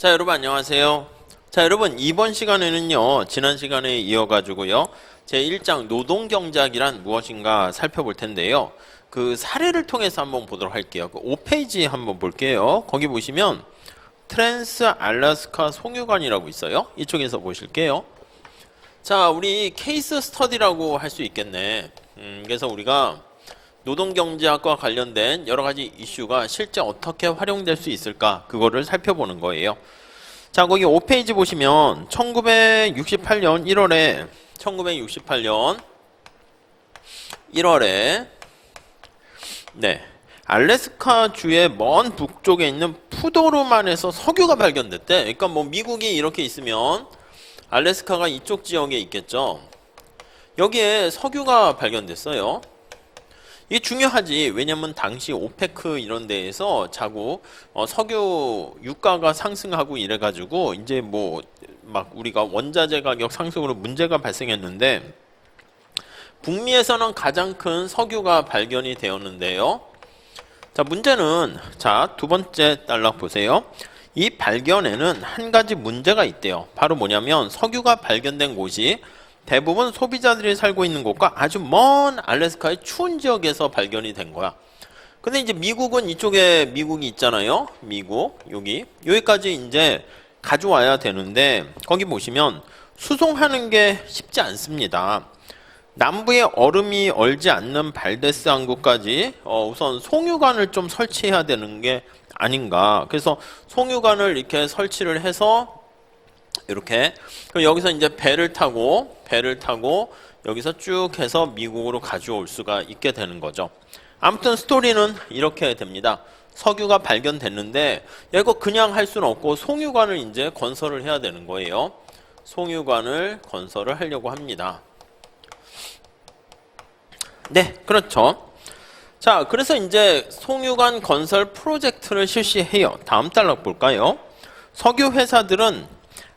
자, 여러분 안녕하세요. 자, 여러분 이번 시간에는요, 지난 시간에 이어가지고요, 제1장 노동경제학이란 무엇인가 살펴볼 텐데요. 그 사례를 통해서 한번 보도록 할게요. 그 5페이지 한번 볼게요. 거기 보시면 트랜스 알래스카 송유관이라고 있어요. 이쪽에서 보실게요. 자, 우리 케이스 스터디라고 할 수 있겠네. 그래서 우리가 노동경제학과 관련된 여러 가지 이슈가 실제 어떻게 활용될 수 있을까, 그거를 살펴보는 거예요. 자, 거기 5페이지 보시면 1968년 1월에 알래스카 주의 먼 북쪽에 있는 푸도르만에서 석유가 발견됐대. 그러니까 뭐 미국이 이렇게 있으면 알래스카가 이쪽 지역에 있겠죠. 여기에 석유가 발견됐어요. 이게 중요하지. 왜냐면 당시 오페크 이런 데에서 자꾸 석유 유가가 상승하고 이래가지고 이제 뭐 막 우리가 원자재 가격 상승으로 문제가 발생했는데, 북미에서는 가장 큰 석유가 발견이 되었는데요. 자, 문제는, 자, 두 번째 단락 보세요. 이 발견에는 한 가지 문제가 있대요. 바로 뭐냐면 석유가 발견된 곳이 대부분 소비자들이 살고 있는 곳과 아주 먼 알래스카의 추운 지역에서 발견이 된 거야. 근데 이제 미국은 이쪽에 미국이 있잖아요. 미국 여기까지 이제 가져와야 되는데, 거기 보시면 수송하는 게 쉽지 않습니다. 남부에 얼음이 얼지 않는 발데스 항구까지 우선 송유관을 좀 설치해야 되는 게 아닌가. 그래서 송유관을 이렇게 설치를 해서 이렇게, 그럼 여기서 이제 배를 타고 여기서 쭉 해서 미국으로 가져올 수가 있게 되는 거죠. 아무튼 스토리는 이렇게 됩니다. 석유가 발견됐는데, 야, 이거 그냥 할 수는 없고 송유관을 이제 건설을 해야 되는 거예요. 송유관을 건설을 하려고 합니다. 네, 그렇죠. 자, 그래서 이제 송유관 건설 프로젝트를 실시해요. 다음 단락 볼까요? 석유 회사들은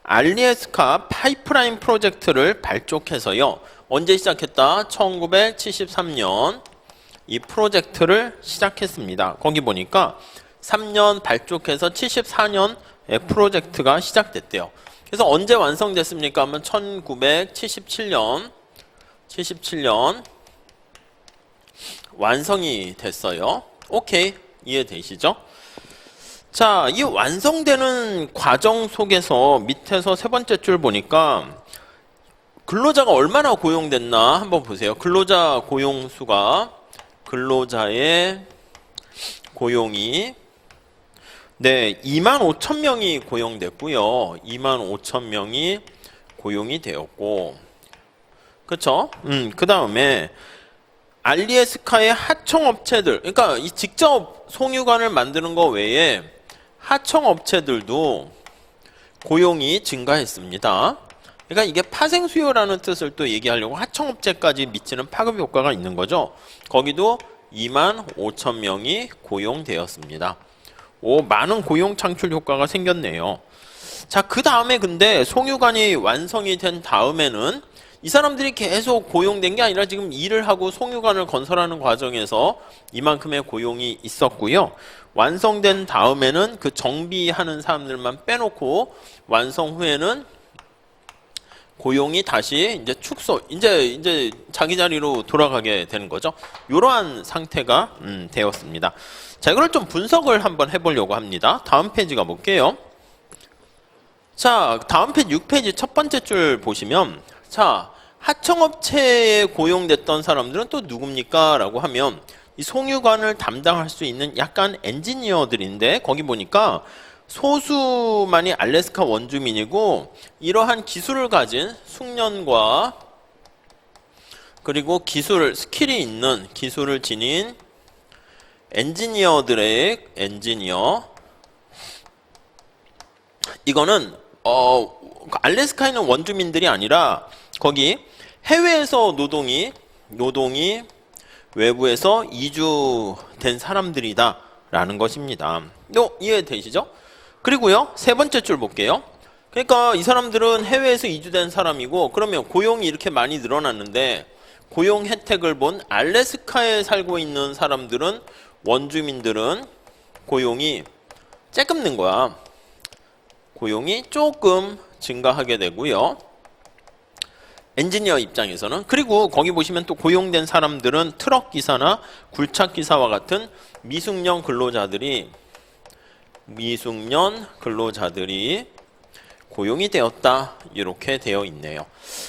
알래스카 파이프라인 프로젝트를 발족해서요. 언제 시작했다? 1973년 이 프로젝트를 시작했습니다. 거기 보니까 3년 발족해서 74년 프로젝트가 시작됐대요. 그래서 언제 완성됐습니까? 하면 1977년 완성이 됐어요. 오케이, 이해되시죠? 자, 이 완성되는 과정 속에서 밑에서 세 번째 줄 보니까 근로자가 얼마나 고용됐나 한번 보세요. 근로자 고용 수가, 근로자의 고용이 25,000명이 고용됐고요. 25,000명이 고용이 되었고, 그쵸? 그 다음에 알래스카의 하청업체들, 그러니까 이 직접 송유관을 만드는 거 외에 하청업체들도 고용이 증가했습니다. 그러니까 이게 파생수요라는 뜻을 또 얘기하려고 하청업체까지 미치는 파급 효과가 있는 거죠. 거기도 25,000명이 고용되었습니다. 많은 고용 창출 효과가 생겼네요. 자, 그 다음에 근데 송유관이 완성이 된 다음에는 이 사람들이 계속 고용된 게 아니라 지금 일을 하고 송유관을 건설하는 과정에서 이만큼의 고용이 있었고요. 완성된 다음에는 그 정비하는 사람들만 빼놓고 완성 후에는 고용이 다시 이제 축소, 이제 자기 자리로 돌아가게 되는 거죠. 이러한 상태가 되었습니다. 자, 이걸 좀 분석을 한번 해보려고 합니다. 다음 페이지 가볼게요. 자, 다음 페이지 6페이지 첫 번째 줄 보시면, 자, 하청업체에 고용됐던 사람들은 또 누굽니까? 라고 하면 이 송유관을 담당할 수 있는 약간 엔지니어들인데, 거기 보니까 소수만이 알래스카 원주민이고, 이러한 기술을 가진 숙련과 그리고 스킬이 있는 기술을 지닌 엔지니어, 이거는 알래스카에 있는 원주민들이 아니라 거기 해외에서 노동이 외부에서 이주된 사람들이다 라는 것입니다. 이해되시죠? 그리고요, 세 번째 줄 볼게요. 그러니까 이 사람들은 해외에서 이주된 사람이고, 그러면 고용이 이렇게 많이 늘어났는데 고용 혜택을 본 알래스카에 살고 있는 사람들은, 원주민들은 고용이 쬐끔 는 거야. 고용이 조금 증가하게 되고요. 엔지니어 입장에서는. 그리고 거기 보시면 또 고용된 사람들은 트럭 기사나 굴착 기사와 같은 미숙련 근로자들이 고용이 되었다. 이렇게 되어 있네요.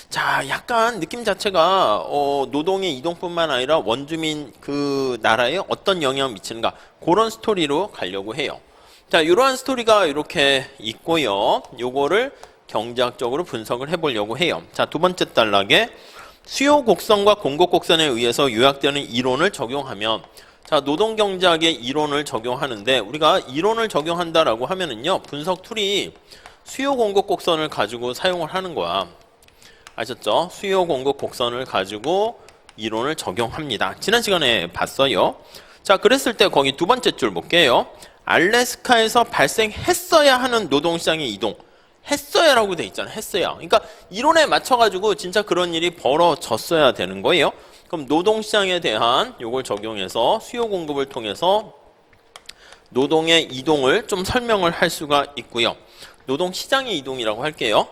자, 약간 느낌 자체가 노동의 이동뿐만 아니라 원주민 그 나라에 어떤 영향을 미치는가, 그런 스토리로 가려고 해요. 자, 이러한 스토리가 이렇게 있고요. 요거를 경제학적으로 분석을 해보려고 해요. 자, 두 번째 단락에 수요 곡선과 공급 곡선에 의해서 요약되는 이론을 적용하면, 자, 노동경제학의 이론을 적용하는데, 우리가 이론을 적용한다라고 하면은요, 분석 툴이 수요 공급 곡선을 가지고 사용을 하는 거야. 아셨죠? 수요 공급 곡선을 가지고 이론을 적용합니다. 지난 시간에 봤어요. 자, 그랬을 때 거기 두 번째 줄 볼게요. 알래스카에서 발생했어야 하는 노동시장의 이동. 했어야라고 돼 있잖아. 했어야. 그러니까 이론에 맞춰가지고 진짜 그런 일이 벌어졌어야 되는 거예요. 그럼 노동시장에 대한 요걸 적용해서 수요 공급을 통해서 노동의 이동을 좀 설명을 할 수가 있고요. 노동시장의 이동이라고 할게요.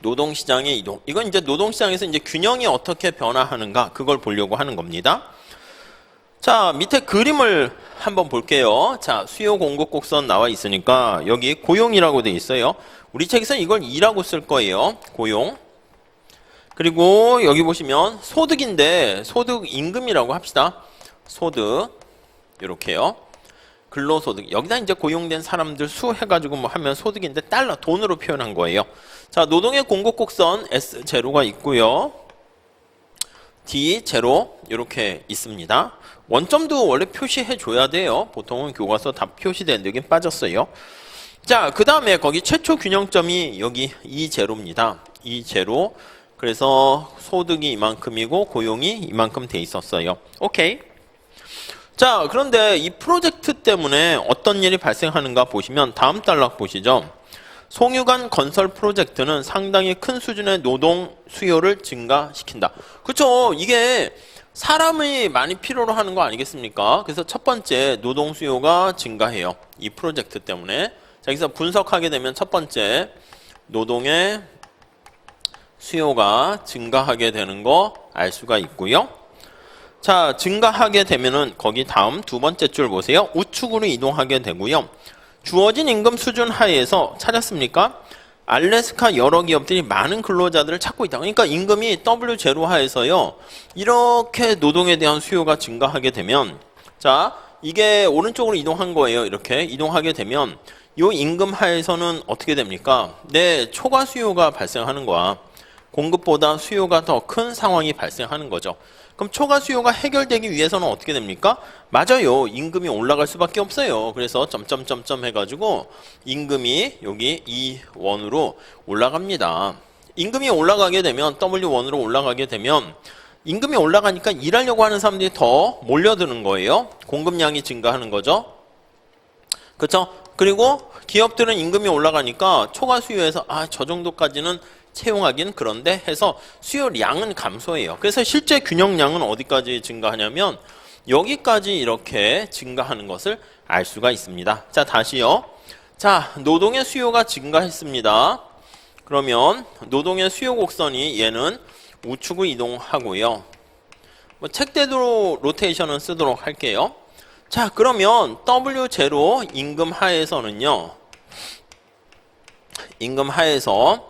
노동시장의 이동. 이건 이제 노동시장에서 이제 균형이 어떻게 변화하는가, 그걸 보려고 하는 겁니다. 자, 밑에 그림을 한번 볼게요. 자, 수요 공급 곡선 나와 있으니까 여기 고용이라고 돼 있어요. 우리 책에서는 이걸 2라고 쓸 거예요. 고용. 그리고 여기 보시면 소득인데 소득 임금이라고 합시다. 소득. 이렇게요. 근로소득. 여기다 이제 고용된 사람들 수 해가지고 뭐 하면 소득인데 달러, 돈으로 표현한 거예요. 자, 노동의 공급 곡선 S0가 있고요. D0 이렇게 있습니다. 원점도 원래 표시해 줘야 돼요. 보통은 교과서 다 표시된 여긴 빠졌어요. 자, 그 다음에 거기 최초 균형점이 여기 E0입니다. E0. 그래서 소득이 이만큼이고 고용이 이만큼 돼 있었어요. 오케이. 자, 그런데 이 프로젝트 때문에 어떤 일이 발생하는가 보시면 다음 단락 보시죠. 송유관 건설 프로젝트는 상당히 큰 수준의 노동 수요를 증가시킨다. 그렇죠. 이게 사람이 많이 필요로 하는 거 아니겠습니까? 그래서 첫 번째 노동 수요가 증가해요. 이 프로젝트 때문에. 자, 여기서 분석하게 되면 첫 번째 노동의 수요가 증가하게 되는 거 알 수가 있고요. 자, 증가하게 되면은 거기 다음 두 번째 줄 보세요. 우측으로 이동하게 되고요. 주어진 임금 수준 하에서 찾았습니까? 알래스카 여러 기업들이 많은 근로자들을 찾고 있다. 그러니까 임금이 W0 하에서요. 이렇게 노동에 대한 수요가 증가하게 되면, 자, 이게 오른쪽으로 이동한 거예요. 이렇게 이동하게 되면 이 임금 하에서는 어떻게 됩니까? 네, 초과 수요가 발생하는 거야. 공급보다 수요가 더 큰 상황이 발생하는 거죠. 그럼 초과 수요가 해결되기 위해서는 어떻게 됩니까? 맞아요. 임금이 올라갈 수밖에 없어요. 그래서 점점점점 해가지고 임금이 여기 E1으로 올라갑니다. 임금이 올라가게 되면 W1으로 올라가게 되면 임금이 올라가니까 일하려고 하는 사람들이 더 몰려드는 거예요. 공급량이 증가하는 거죠. 그렇죠? 그리고 기업들은 임금이 올라가니까 초과 수요에서 저 정도까지는 채용하긴 그런데 해서 수요량은 감소해요. 그래서 실제 균형량은 어디까지 증가하냐면 여기까지 이렇게 증가하는 것을 알 수가 있습니다. 자, 다시요. 자, 노동의 수요가 증가했습니다. 그러면 노동의 수요 곡선이 얘는 우측으로 이동하고요. 뭐 책대로 로테이션은 쓰도록 할게요. 자, 그러면 W0 임금 하에서는요. 임금 하에서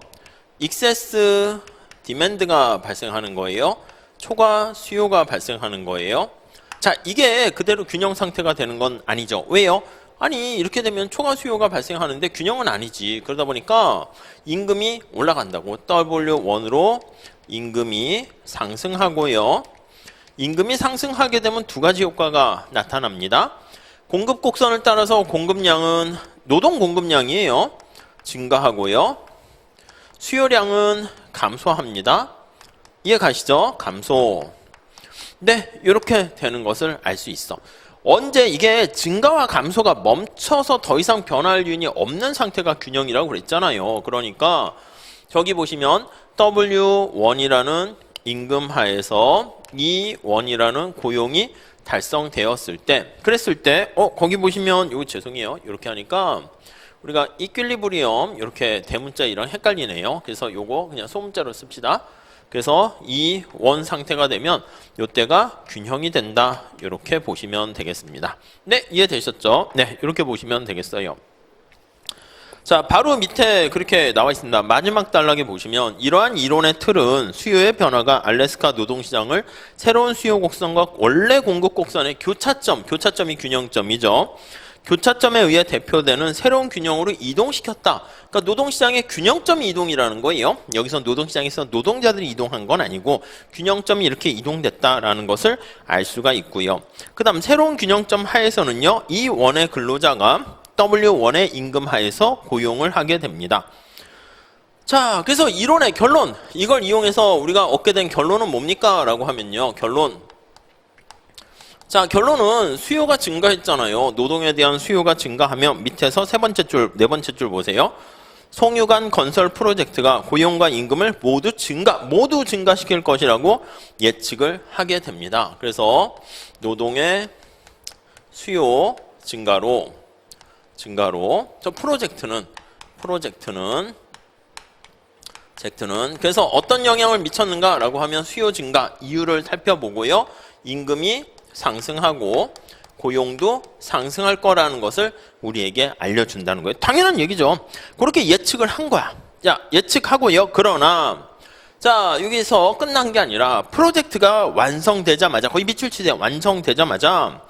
익세스 디맨드가 발생하는 거예요. 초과 수요가 발생하는 거예요. 자, 이게 그대로 균형 상태가 되는 건 아니죠. 왜요? 아니, 이렇게 되면 초과 수요가 발생하는데 균형은 아니지. 그러다 보니까 임금이 올라간다고. W1으로 임금이 상승하고요. 임금이 상승하게 되면 두 가지 효과가 나타납니다. 공급 곡선을 따라서 공급량은 노동 공급량이에요. 증가하고요. 수요량은 감소합니다. 이해 가시죠? 감소. 네, 이렇게 되는 것을 알 수 있어. 언제 이게 증가와 감소가 멈춰서 더 이상 변화할 요인이 없는 상태가 균형이라고 그랬잖아요. 그러니까 저기 보시면 W1이라는 임금 하에서 E1이라는 고용이 달성되었을 때, 그랬을 때, 거기 보시면, 이거 죄송해요. 이렇게 하니까 우리가 이퀄리브리엄 이렇게 대문자이랑 헷갈리네요. 그래서 요거 그냥 소문자로 씁시다. 그래서 이 원 상태가 되면 요때가 균형이 된다. 이렇게 보시면 되겠습니다. 네, 이해되셨죠? 네, 이렇게 보시면 되겠어요. 자, 바로 밑에 그렇게 나와 있습니다. 마지막 단락에 보시면 이러한 이론의 틀은 수요의 변화가 알래스카 노동시장을 새로운 수요 곡선과 원래 공급 곡선의 교차점이 균형점이죠. 교차점에 의해 대표되는 새로운 균형으로 이동시켰다. 그러니까 노동시장의 균형점 이동이라는 거예요. 여기서 노동시장에서 노동자들이 이동한 건 아니고 균형점이 이렇게 이동됐다라는 것을 알 수가 있고요. 그 다음 새로운 균형점 하에서는요. 이 원의 근로자가 W1의 임금 하에서 고용을 하게 됩니다. 자, 그래서 이론의 결론, 이걸 이용해서 우리가 얻게 된 결론은 뭡니까? 라고 하면요. 자, 결론은 수요가 증가했잖아요. 노동에 대한 수요가 증가하면 밑에서 세 번째 줄, 네 번째 줄 보세요. 송유관 건설 프로젝트가 고용과 임금을 모두 증가시킬 것이라고 예측을 하게 됩니다. 그래서 노동의 수요 증가로 저 프로젝트는 그래서 어떤 영향을 미쳤는가라고 하면 수요 증가 이유를 살펴보고요. 임금이 상승하고 고용도 상승할 거라는 것을 우리에게 알려준다는 거예요. 당연한 얘기죠. 그렇게 예측을 한 거야. 자, 예측하고요. 그러나 자, 여기서 끝난 게 아니라 프로젝트가 완성되자마자 거의 밑줄치대 완성되자마자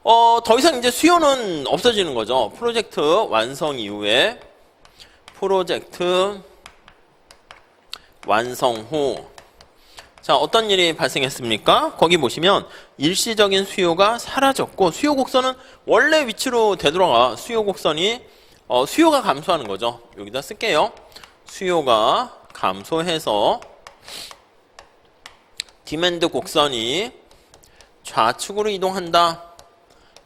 더 이상 이제 수요는 없어지는 거죠. 프로젝트 완성 이후에 프로젝트 완성 후 자, 어떤 일이 발생했습니까? 거기 보시면 일시적인 수요가 사라졌고 수요 곡선은 원래 위치로 되돌아가. 수요 곡선이 수요가 감소하는 거죠. 여기다 쓸게요. 수요가 감소해서 디맨드 곡선이 좌측으로 이동한다.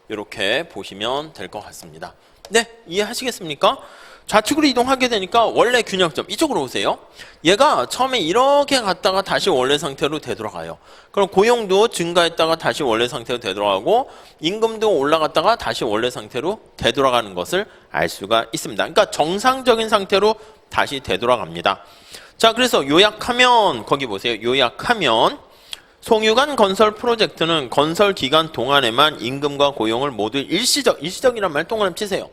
이렇게 보시면 될 것 같습니다. 네, 이해하시겠습니까? 좌측으로 이동하게 되니까 원래 균형점 이쪽으로 오세요. 얘가 처음에 이렇게 갔다가 다시 원래 상태로 되돌아가요. 그럼 고용도 증가했다가 다시 원래 상태로 되돌아가고 임금도 올라갔다가 다시 원래 상태로 되돌아가는 것을 알 수가 있습니다. 그러니까 정상적인 상태로 다시 되돌아갑니다. 자, 그래서 요약하면 거기 보세요. 요약하면 송유관 건설 프로젝트는 건설 기간 동안에만 임금과 고용을 모두 일시적이란 말 동그라미 치세요.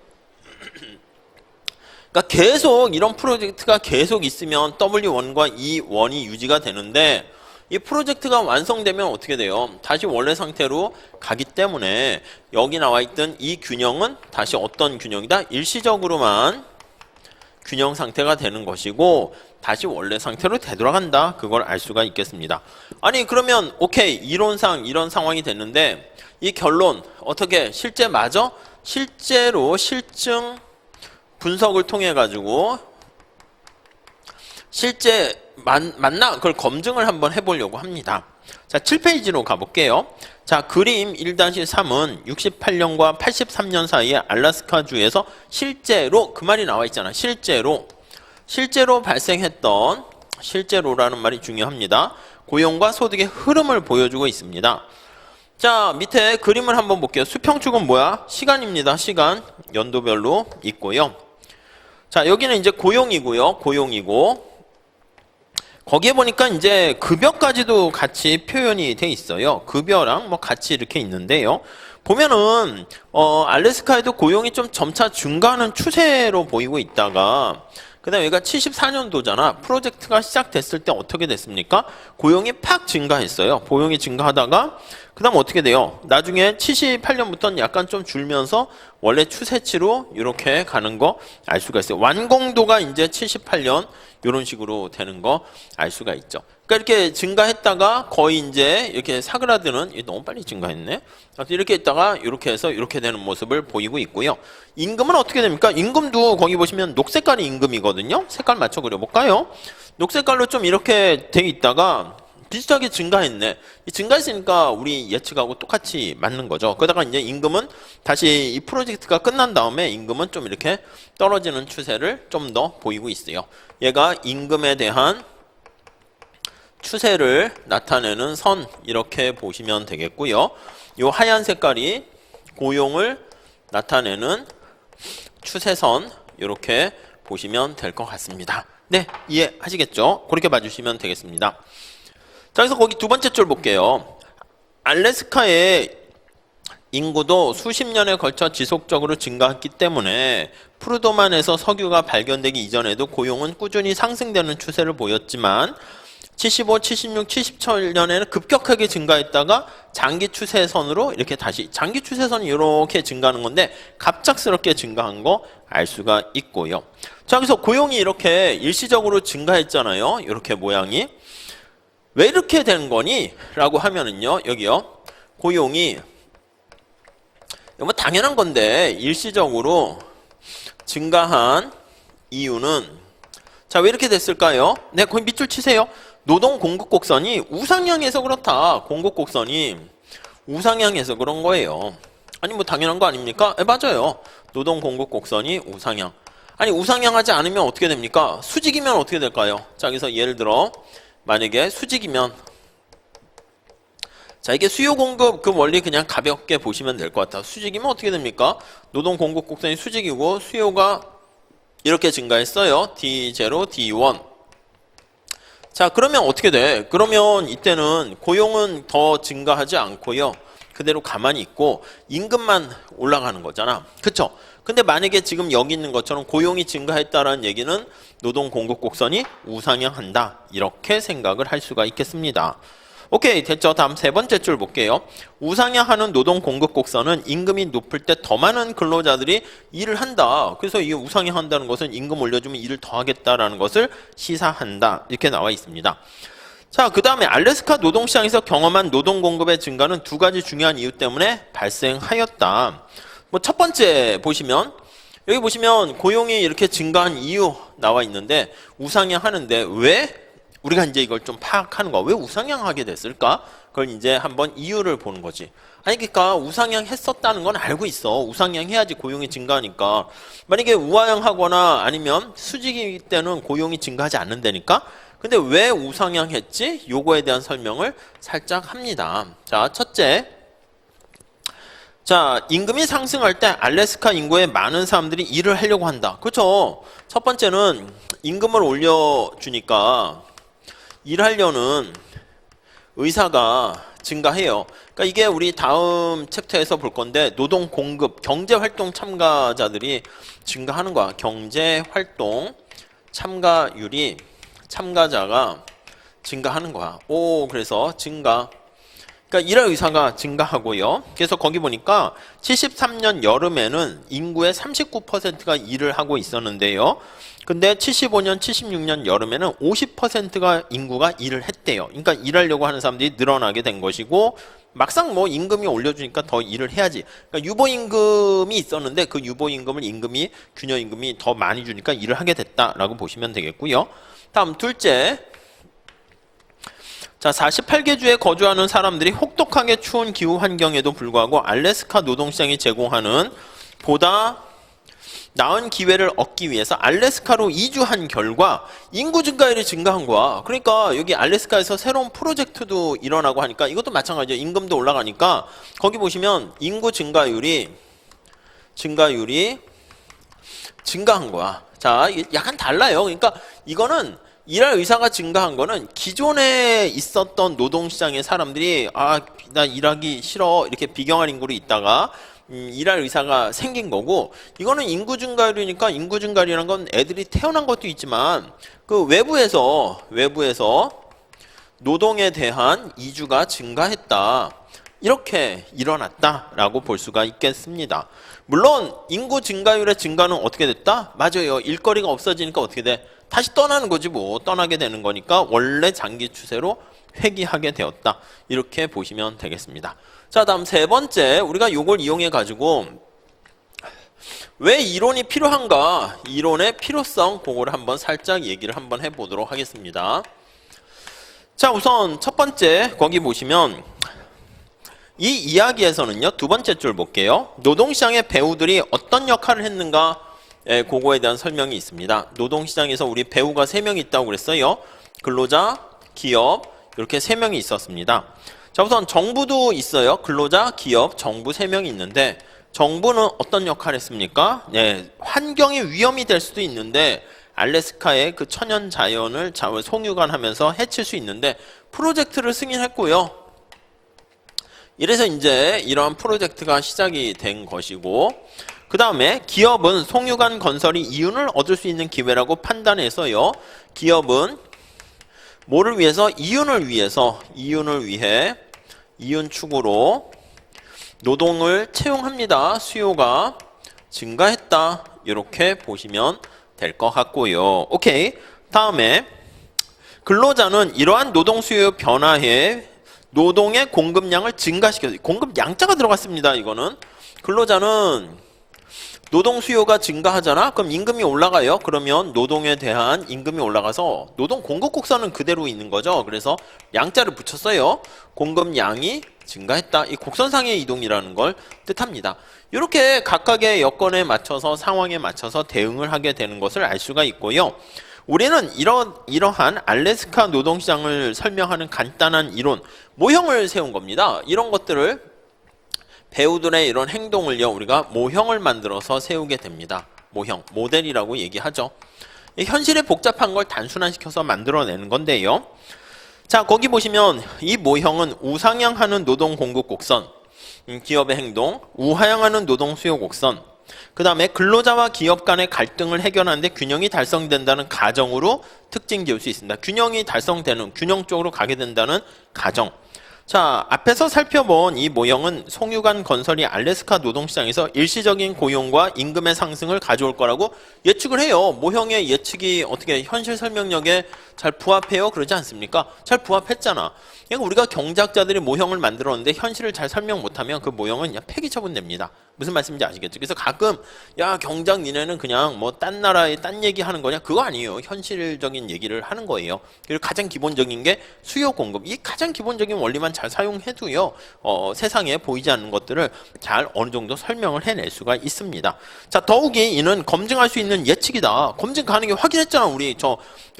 그러니까 계속 이런 프로젝트가 계속 있으면 W1과 E1이 유지가 되는데 이 프로젝트가 완성되면 어떻게 돼요? 다시 원래 상태로 가기 때문에 여기 나와 있던 이 균형은 다시 어떤 균형이다? 일시적으로만 균형 상태가 되는 것이고 다시 원래 상태로 되돌아간다. 그걸 알 수가 있겠습니다. 아니 그러면 오케이 이론상 이런 상황이 됐는데 이 결론 어떻게 실제 맞아? 실제로 실증 분석을 통해 가지고 실제 맞나? 그걸 검증을 한번 해보려고 합니다. 자, 7페이지로 가볼게요. 자, 그림 1-3은 68년과 83년 사이에 알래스카주에서 실제로 그 말이 나와 있잖아. 실제로 발생했던 실제로라는 말이 중요합니다. 고용과 소득의 흐름을 보여주고 있습니다. 자, 밑에 그림을 한번 볼게요. 수평축은 뭐야? 시간입니다. 시간 연도별로 있고요. 자, 여기는 이제 고용이고요. 고용이고 거기에 보니까 이제 급여까지도 같이 표현이 돼 있어요. 급여랑 뭐 같이 이렇게 있는데요. 보면은 알래스카에도 고용이 좀 점차 증가하는 추세로 보이고 있다가 그다음에 여기가 74년도잖아. 프로젝트가 시작됐을 때 어떻게 됐습니까? 고용이 팍 증가했어요. 고용이 증가하다가 그다음 어떻게 돼요? 나중에 78년부터는 약간 좀 줄면서 원래 추세치로 이렇게 가는 거 알 수가 있어요. 완공도가 이제 78년 이런 식으로 되는 거 알 수가 있죠. 그러니까 이렇게 증가했다가 거의 이제 이렇게 사그라드는 너무 빨리 증가했네. 이렇게 있다가 이렇게 해서 이렇게 되는 모습을 보이고 있고요. 임금은 어떻게 됩니까? 임금도 거기 보시면 녹색깔이 임금이거든요. 색깔 맞춰 그려볼까요? 녹색깔로 좀 이렇게 돼 있다가 비슷하게 증가했네. 증가했으니까 우리 예측하고 똑같이 맞는 거죠. 그러다가 이제 임금은 다시 이 프로젝트가 끝난 다음에 임금은 좀 이렇게 떨어지는 추세를 좀 더 보이고 있어요. 얘가 임금에 대한 추세를 나타내는 선 이렇게 보시면 되겠고요. 요 하얀 색깔이 고용을 나타내는 추세선 이렇게 보시면 될 것 같습니다. 네, 이해하시겠죠? 그렇게 봐주시면 되겠습니다. 자, 그래서 거기 두 번째 줄 볼게요. 알래스카의 인구도 수십 년에 걸쳐 지속적으로 증가했기 때문에 푸르도만에서 석유가 발견되기 이전에도 고용은 꾸준히 상승되는 추세를 보였지만 75, 76, 77년에는 급격하게 증가했다가 장기 추세선으로 이렇게 다시 장기 추세선이 이렇게 증가하는 건데 갑작스럽게 증가한 거 알 수가 있고요. 자, 그래서 고용이 이렇게 일시적으로 증가했잖아요. 이렇게 모양이. 왜 이렇게 된 거니? 라고 하면은요. 여기요. 고용이 뭐 당연한 건데 일시적으로 증가한 이유는 자, 왜 이렇게 됐을까요? 네, 거기 밑줄 치세요. 노동 공급 곡선이 우상향해서 그렇다. 공급 곡선이 우상향해서 그런 거예요. 아니 뭐 당연한 거 아닙니까? 네, 맞아요. 노동 공급 곡선이 우상향. 아니 우상향하지 않으면 어떻게 됩니까? 수직이면 어떻게 될까요? 자, 그래서 예를 들어 만약에 수직이면 자, 이게 수요 공급 그 원리 그냥 가볍게 보시면 될 것 같아요. 수직이면 어떻게 됩니까? 노동 공급 곡선이 수직이고 수요가 이렇게 증가했어요. D0, D1. 자, 그러면 어떻게 돼? 그러면 이때는 고용은 더 증가하지 않고요. 그대로 가만히 있고 임금만 올라가는 거잖아. 그쵸? 근데 만약에 지금 여기 있는 것처럼 고용이 증가했다라는 얘기는 노동 공급 곡선이 우상향한다. 이렇게 생각을 할 수가 있겠습니다. 오케이, 됐죠? 다음 세 번째 줄 볼게요. 우상향하는 노동 공급 곡선은 임금이 높을 때 더 많은 근로자들이 일을 한다. 그래서 이게 우상향한다는 것은 임금 올려주면 일을 더 하겠다라는 것을 시사한다. 이렇게 나와 있습니다. 자, 그 다음에 알래스카 노동시장에서 경험한 노동 공급의 증가는 두 가지 중요한 이유 때문에 발생하였다. 뭐 첫 번째 보시면 여기 보시면 고용이 이렇게 증가한 이유 나와 있는데 우상향하는데 왜 우리가 이제 이걸 좀 파악하는 거야. 왜 우상향하게 됐을까? 그걸 이제 한번 이유를 보는 거지. 아니 그러니까 우상향 했었다는 건 알고 있어. 우상향 해야지 고용이 증가하니까. 만약에 우하향하거나 아니면 수직일 때는 고용이 증가하지 않는다니까. 근데 왜 우상향 했지? 요거에 대한 설명을 살짝 합니다. 자, 첫째. 자, 임금이 상승할 때 알래스카 인구에 많은 사람들이 일을 하려고 한다. 그렇죠? 첫 번째는 임금을 올려주니까 일하려는 의사가 증가해요. 그러니까 이게 우리 다음 챕터에서 볼 건데 노동 공급, 경제활동 참가자들이 증가하는 거야. 경제활동 참가율이 참가자가 증가하는 거야. 오, 그래서 증가. 그러니까 일할 의사가 증가하고요. 그래서 거기 보니까 73년 여름에는 인구의 39%가 일을 하고 있었는데요. 근데 75년, 76년 여름에는 50%가 인구가 일을 했대요. 그러니까 일하려고 하는 사람들이 늘어나게 된 것이고 막상 뭐 임금이 올려주니까 더 일을 해야지. 그러니까 유보임금이 있었는데 그 유보임금을 임금이 균형임금이 더 많이 주니까 일을 하게 됐다라고 보시면 되겠고요. 다음 둘째. 자, 48개 주에 거주하는 사람들이 혹독하게 추운 기후 환경에도 불구하고 알래스카 노동시장이 제공하는 보다 나은 기회를 얻기 위해서 알래스카로 이주한 결과 인구 증가율이 증가한 거야. 그러니까 여기 알래스카에서 새로운 프로젝트도 일어나고 하니까 이것도 마찬가지예요. 임금도 올라가니까 거기 보시면 인구 증가율이 증가한 거야. 자, 약간 달라요. 그러니까 이거는 일할 의사가 증가한 거는 기존에 있었던 노동시장의 사람들이 나 일하기 싫어 이렇게 비경할 인구로 있다가 일할 의사가 생긴 거고 이거는 인구 증가율이니까 인구 증가율이라는 건 애들이 태어난 것도 있지만 그 외부에서 노동에 대한 이주가 증가했다. 이렇게 일어났다라고 볼 수가 있겠습니다. 물론 인구 증가율의 증가는 어떻게 됐다? 맞아요. 일거리가 없어지니까 어떻게 돼? 다시 떠나는 거지 뭐. 떠나게 되는 거니까 원래 장기 추세로 회귀하게 되었다. 이렇게 보시면 되겠습니다. 자, 다음 세 번째. 우리가 이걸 이용해 가지고 왜 이론이 필요한가? 이론의 필요성 그거를 한번 살짝 얘기를 한번 해보도록 하겠습니다. 자, 우선 첫 번째 거기 보시면 이 이야기에서는요. 두 번째 줄 볼게요. 노동시장의 배우들이 어떤 역할을 했는가? 그거에 대한 설명이 있습니다. 노동시장에서 우리 배우가 3명이 있다고 그랬어요. 근로자, 기업 이렇게 3명이 있었습니다. 자, 우선 정부도 있어요. 근로자, 기업, 정부 3명이 있는데 정부는 어떤 역할을 했습니까? 네, 환경에 위험이 될 수도 있는데 알래스카의 그 천연 자연을 송유관하면서 해칠 수 있는데 프로젝트를 승인했고요. 이래서 이제 이러한 프로젝트가 시작이 된 것이고, 그 다음에 기업은 송유관 건설이 이윤을 얻을 수 있는 기회라고 판단해서요. 기업은 뭐를 위해서? 이윤을 위해 이윤 추구로 노동을 채용합니다. 수요가 증가했다. 이렇게 보시면 될 것 같고요. 오케이. 다음에 근로자는 이러한 노동 수요 변화에 노동의 공급량을 증가시켜서 공급 양자가 들어갔습니다. 이거는 근로자는 노동 수요가 증가하잖아? 그럼 임금이 올라가요. 그러면 노동에 대한 임금이 올라가서 노동 공급 곡선은 그대로 있는 거죠. 그래서 양자를 붙였어요. 공급량이 증가했다. 이 곡선상의 이동이라는 걸 뜻합니다. 이렇게 각각의 여건에 맞춰서 상황에 맞춰서 대응을 하게 되는 것을 알 수가 있고요. 우리는 이러한 알래스카 노동시장을 설명하는 간단한 이론, 모형을 세운 겁니다. 이런 것들을 배우들의 이런 행동을요, 우리가 모형을 만들어서 세우게 됩니다. 모형, 모델이라고 얘기하죠. 현실의 복잡한 걸 단순화시켜서 만들어내는 건데요. 자, 거기 보시면 이 모형은 우상향하는 노동 공급 곡선, 기업의 행동, 우하향하는 노동 수요 곡선, 그 다음에 근로자와 기업 간의 갈등을 해결하는데 균형이 달성된다는 가정으로 특징 지을 수 있습니다. 균형이 달성되는, 균형 쪽으로 가게 된다는 가정. 자, 앞에서 살펴본 이 모형은 송유관 건설이 알래스카 노동시장에서 일시적인 고용과 임금의 상승을 가져올 거라고 예측을 해요. 모형의 예측이 어떻게 현실 설명력에 잘 부합해요? 그러지 않습니까? 잘 부합했잖아. 그러니까 우리가 경제학자들이 모형을 만들었는데 현실을 잘 설명 못하면 그 모형은 그냥 폐기 처분됩니다. 무슨 말씀인지 아시겠죠? 그래서 가끔 야, 경작 니네는 그냥 뭐 딴 나라의 딴 얘기 하는 거냐? 그거 아니에요. 현실적인 얘기를 하는 거예요. 그리고 가장 기본적인 게 수요 공급. 이 가장 기본적인 원리만 잘 사용해도요. 세상에 보이지 않는 것들을 잘 어느 정도 설명을 해낼 수가 있습니다. 자, 더욱이 이는 검증할 수 있는 예측이다. 검증 가능하게 확인했잖아. 우리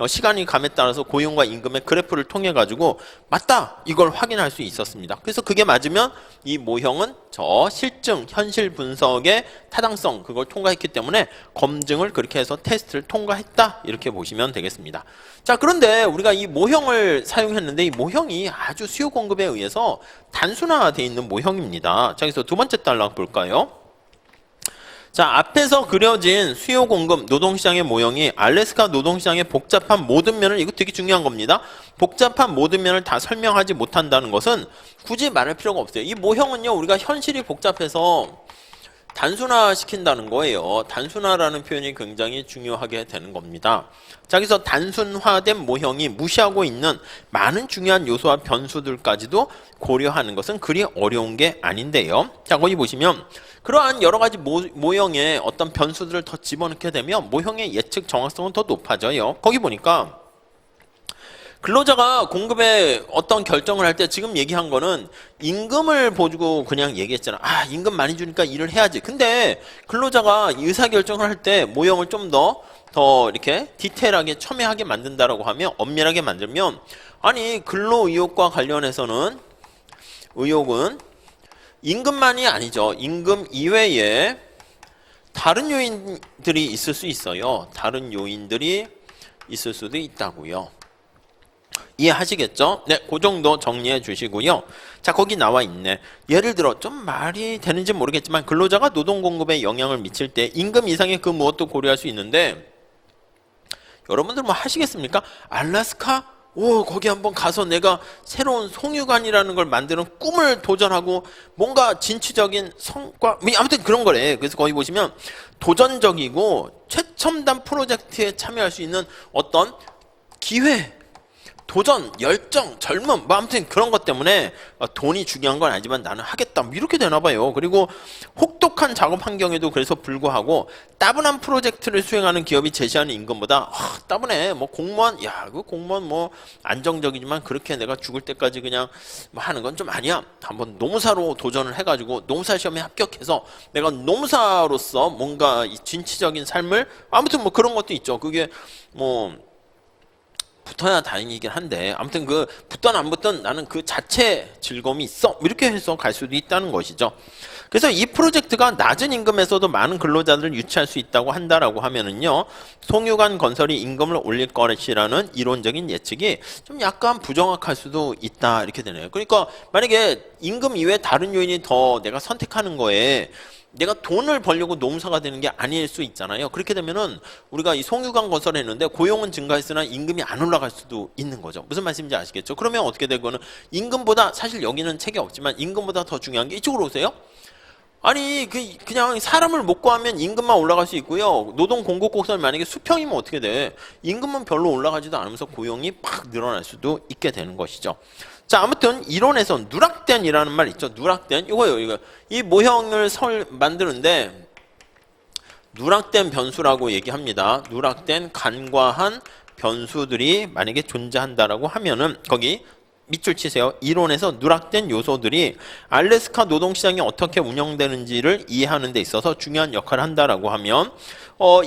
시간이 감에 따라서 고용과 임금의 그래프를 통해 가지고 맞다. 이걸 확인할 수 있었습니다. 그래서 그게 맞으면 이 모형은 저 실증, 현실 분석의 타당성 그걸 통과했기 때문에 검증을 그렇게 해서 테스트를 통과했다. 이렇게 보시면 되겠습니다. 자, 그런데 우리가 이 모형을 사용했는데 이 모형이 아주 수요 공급에 의해서 단순화되어 있는 모형입니다. 자, 그래서 두 번째 단락 볼까요? 자, 앞에서 그려진 수요 공급 노동시장의 모형이 알래스카 노동시장의 복잡한 모든 면을, 이거 되게 중요한 겁니다. 복잡한 모든 면을 다 설명하지 못한다는 것은 굳이 말할 필요가 없어요. 이 모형은요, 우리가 현실이 복잡해서 단순화 시킨다는 거예요. 단순화라는 표현이 굉장히 중요하게 되는 겁니다. 자, 그래서 단순화된 모형이 무시하고 있는 많은 중요한 요소와 변수들까지도 고려하는 것은 그리 어려운 게 아닌데요. 자, 거기 보시면 그러한 여러 가지 모형에 어떤 변수들을 더 집어넣게 되면 모형의 예측 정확성은 더 높아져요. 거기 보니까 근로자가 공급에 어떤 결정을 할 때 지금 얘기한 거는 임금을 보고 그냥 얘기했잖아. 아, 임금 많이 주니까 일을 해야지. 근데 근로자가 의사결정을 할 때 모형을 좀 더 이렇게 디테일하게 첨예하게 만든다라고 하면, 엄밀하게 만들면, 아니, 근로의욕과 관련해서는 의욕은 임금만이 아니죠. 임금 이외에 다른 요인들이 있을 수 있어요. 다른 요인들이 있을 수도 있다고요. 이해하시겠죠? 네, 그 정도 정리해 주시고요. 자, 거기 나와 있네. 예를 들어 좀 말이 되는지 모르겠지만 근로자가 노동 공급에 영향을 미칠 때 임금 이상의 그 무엇도 고려할 수 있는데, 여러분들 뭐 하시겠습니까? 알래스카? 오, 거기 한번 가서 내가 새로운 송유관이라는 걸 만드는 꿈을 도전하고 뭔가 진취적인 성과, 아무튼 그런 거래. 그래서 거기 보시면 도전적이고 최첨단 프로젝트에 참여할 수 있는 어떤 기회, 도전, 열정, 젊음, 뭐 아무튼 그런 것 때문에 돈이 중요한 건 아니지만 나는 하겠다, 뭐 이렇게 되나 봐요. 그리고 혹독한 작업 환경에도 그래서 불구하고 따분한 프로젝트를 수행하는 기업이 제시하는 임금보다 따분해. 뭐 공무원, 야, 그 공무원 뭐 안정적이지만 그렇게 내가 죽을 때까지 그냥 뭐 하는 건 좀 아니야. 한번 노무사로 도전을 해가지고 노무사 시험에 합격해서 내가 노무사로서 뭔가 이 진취적인 삶을, 아무튼 뭐 그런 것도 있죠. 그게 뭐 붙어야 다행이긴 한데, 아무튼 그 붙든 안 붙든 나는 그 자체 즐거움이 있어, 이렇게 해서 갈 수도 있다는 것이죠. 그래서 이 프로젝트가 낮은 임금에서도 많은 근로자들을 유치할 수 있다고 한다라고 하면은요, 송유관 건설이 임금을 올릴 것이라는 이론적인 예측이 좀 약간 부정확할 수도 있다 이렇게 되네요. 그러니까 만약에 임금 이외에 다른 요인이 더 내가 선택하는 거에 내가 돈을 벌려고 노무사가 되는 게 아닐 수 있잖아요. 그렇게 되면은 우리가 이 송유관 건설을 했는데 고용은 증가했으나 임금이 안 올라갈 수도 있는 거죠. 무슨 말씀인지 아시겠죠? 그러면 어떻게 되고는 임금보다, 사실 여기는 책이 없지만 임금보다 더 중요한 게 이쪽으로 오세요. 아니 그냥 사람을 못 구하면 임금만 올라갈 수 있고요. 노동 공급 곡선이 만약에 수평이면 어떻게 돼? 임금은 별로 올라가지도 않으면서 고용이 팍 늘어날 수도 있게 되는 것이죠. 자, 아무튼 이론에서 누락된이라는 말 있죠. 누락된 이거예요. 이거 이 모형을 만드는데 누락된 변수라고 얘기합니다. 누락된 간과한 변수들이 만약에 존재한다라고 하면은 거기 밑줄 치세요. 이론에서 누락된 요소들이 알래스카 노동시장이 어떻게 운영되는지를 이해하는 데 있어서 중요한 역할을 한다라고 하면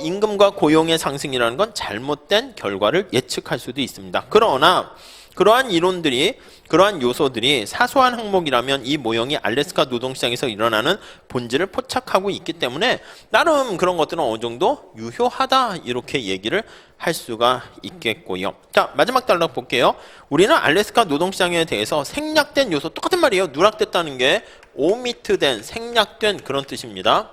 임금과 고용의 상승이라는 건 잘못된 결과를 예측할 수도 있습니다. 그러나 그러한 이론들이, 그러한 요소들이 사소한 항목이라면 이 모형이 알래스카 노동시장에서 일어나는 본질을 포착하고 있기 때문에 나름 그런 것들은 어느 정도 유효하다 이렇게 얘기를 할 수가 있겠고요. 자, 마지막 단락 볼게요. 우리는 알래스카 노동시장에 대해서 생략된 요소, 똑같은 말이에요. 누락됐다는 게 오미트된, 생략된 그런 뜻입니다.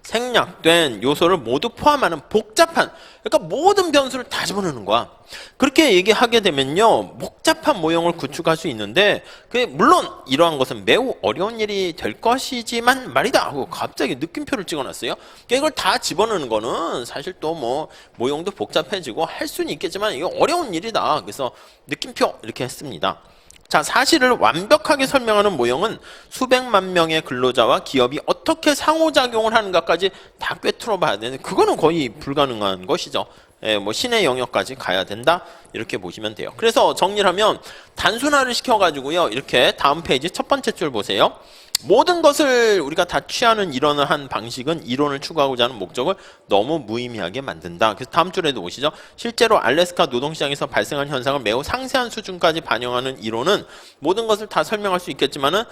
생략된 요소를 모두 포함하는 복잡한, 그러니까 모든 변수를 다 집어넣는 거야. 그렇게 얘기하게 되면요, 복잡한 모형을 구축할 수 있는데 물론 이러한 것은 매우 어려운 일이 될 것이지만 말이다 하고 갑자기 느낌표를 찍어놨어요. 이걸 다 집어넣는 거는 사실 또 뭐 모형도 복잡해지고 할 수는 있겠지만 이거 어려운 일이다. 그래서 느낌표 이렇게 했습니다. 자, 사실을 완벽하게 설명하는 모형은 수백만 명의 근로자와 기업이 어떻게 상호작용을 하는가까지 다 꿰뚫어 봐야 되는데 그거는 거의 불가능한 것이죠. 뭐 신의 영역까지 가야 된다 이렇게 보시면 돼요. 그래서 정리를 하면 단순화를 시켜가지고요, 이렇게 다음 페이지 첫 번째 줄 보세요. 모든 것을 우리가 다 취하는 이론을 한 방식은 이론을 추구하고자 하는 목적을 너무 무의미하게 만든다. 그래서 다음 줄에도 보시죠. 실제로 알래스카 노동시장에서 발생한 현상을 매우 상세한 수준까지 반영하는 이론은 모든 것을 다 설명할 수 있겠지만은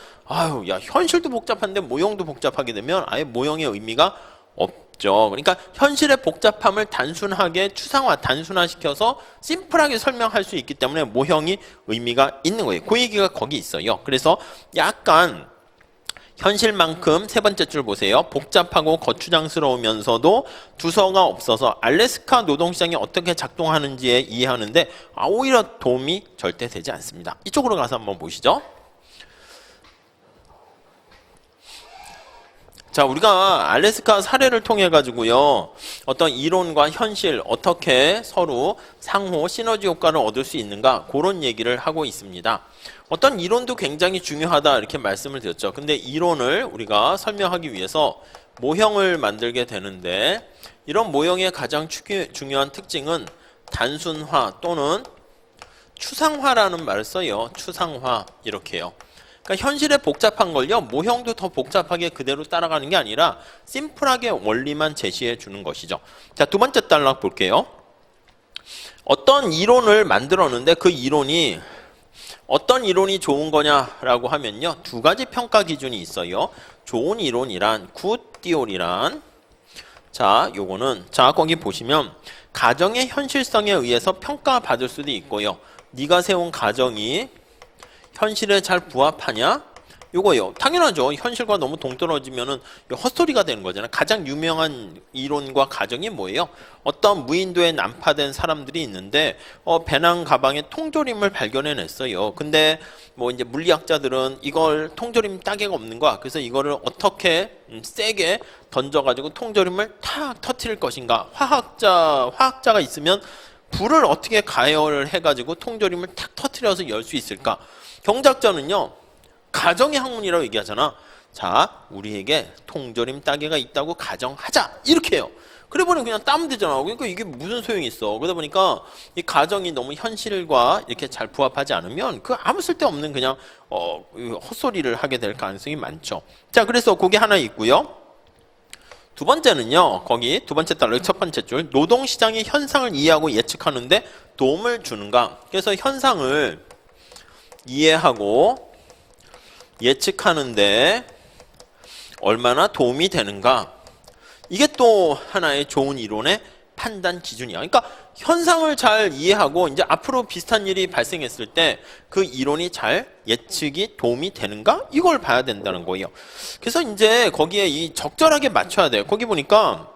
야 현실도 복잡한데 모형도 복잡하게 되면 아예 모형의 의미가 없죠. 그러니까 현실의 복잡함을 단순하게 단순화시켜서 심플하게 설명할 수 있기 때문에 모형이 의미가 있는 거예요. 그 얘기가 거기 있어요. 그래서 약간 현실만큼 세 번째 줄 보세요. 복잡하고 거추장스러우면서도 두서가 없어서 알래스카 노동시장이 어떻게 작동하는지에 이해하는데 오히려 도움이 절대 되지 않습니다. 이쪽으로 가서 한번 보시죠. 자, 우리가 알래스카 사례를 통해 가지고요, 어떤 이론과 현실 어떻게 서로 상호 시너지 효과를 얻을 수 있는가 그런 얘기를 하고 있습니다. 어떤 이론도 굉장히 중요하다 이렇게 말씀을 드렸죠. 근데 이론을 우리가 설명하기 위해서 모형을 만들게 되는데 이런 모형의 가장 중요한 특징은 단순화 또는 추상화라는 말을 써요. 추상화 이렇게요. 그러니까 현실에 복잡한 걸요, 모형도 더 복잡하게 그대로 따라가는 게 아니라 심플하게 원리만 제시해 주는 것이죠. 자, 두 번째 단락 볼게요. 어떤 이론을 만들었는데 그 이론이 어떤 이론이 좋은 거냐라고 하면요, 두 가지 평가 기준이 있어요. 좋은 이론이란, 굿 디오리란, 자, 요거는, 자, 거기 보시면 가정의 현실성에 의해서 평가받을 수도 있고요. 네가 세운 가정이 현실에 잘 부합하냐? 요거요. 당연하죠. 현실과 너무 동떨어지면은 헛소리가 되는 거잖아요. 가장 유명한 이론과 가정이 뭐예요? 어떤 무인도에 난파된 사람들이 있는데 배낭 가방에 통조림을 발견해냈어요. 근데 뭐 이제 물리학자들은 이걸 통조림 따개가 없는 거야. 그래서 이거를 어떻게 세게 던져가지고 통조림을 탁 터뜨릴 것인가? 화학자가 있으면 불을 어떻게 가열을 해가지고 통조림을 탁 터뜨려서 열 수 있을까? 경작자는요, 가정의 학문이라고 얘기하잖아. 자, 우리에게 통조림 따개가 있다고 가정하자 이렇게 해요. 그래 보니 그냥 따면 되잖아. 그러니까 이게 무슨 소용이 있어. 그러다 보니까 이 가정이 너무 현실과 이렇게 잘 부합하지 않으면 그 아무 쓸데없는 그냥 헛소리를 하게 될 가능성이 많죠. 자, 그래서 그게 하나 있고요. 두 번째는요, 거기 두 번째 단락 첫 번째 줄, 노동시장의 현상을 이해하고 예측하는데 도움을 주는가. 그래서 현상을 이해하고 예측하는데 얼마나 도움이 되는가? 이게 또 하나의 좋은 이론의 판단 기준이야. 그러니까 현상을 잘 이해하고 이제 앞으로 비슷한 일이 발생했을 때 그 이론이 잘 예측이 도움이 되는가? 이걸 봐야 된다는 거예요. 그래서 이제 거기에 이 적절하게 맞춰야 돼요. 거기 보니까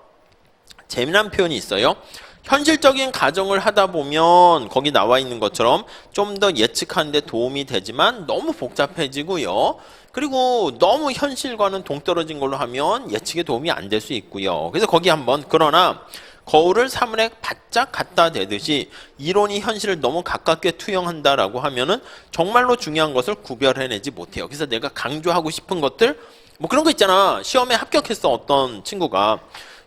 재미난 표현이 있어요. 현실적인 가정을 하다 보면 거기 나와 있는 것처럼 좀 더 예측하는 데 도움이 되지만 너무 복잡해지고요. 그리고 너무 현실과는 동떨어진 걸로 하면 예측에 도움이 안 될 수 있고요. 그래서 거기 한번 그러나 거울을 사물에 바짝 갖다 대듯이 이론이 현실을 너무 가깝게 투영한다라고 하면은 정말로 중요한 것을 구별해내지 못해요. 그래서 내가 강조하고 싶은 것들 뭐 그런 거 있잖아. 시험에 합격했어 어떤 친구가.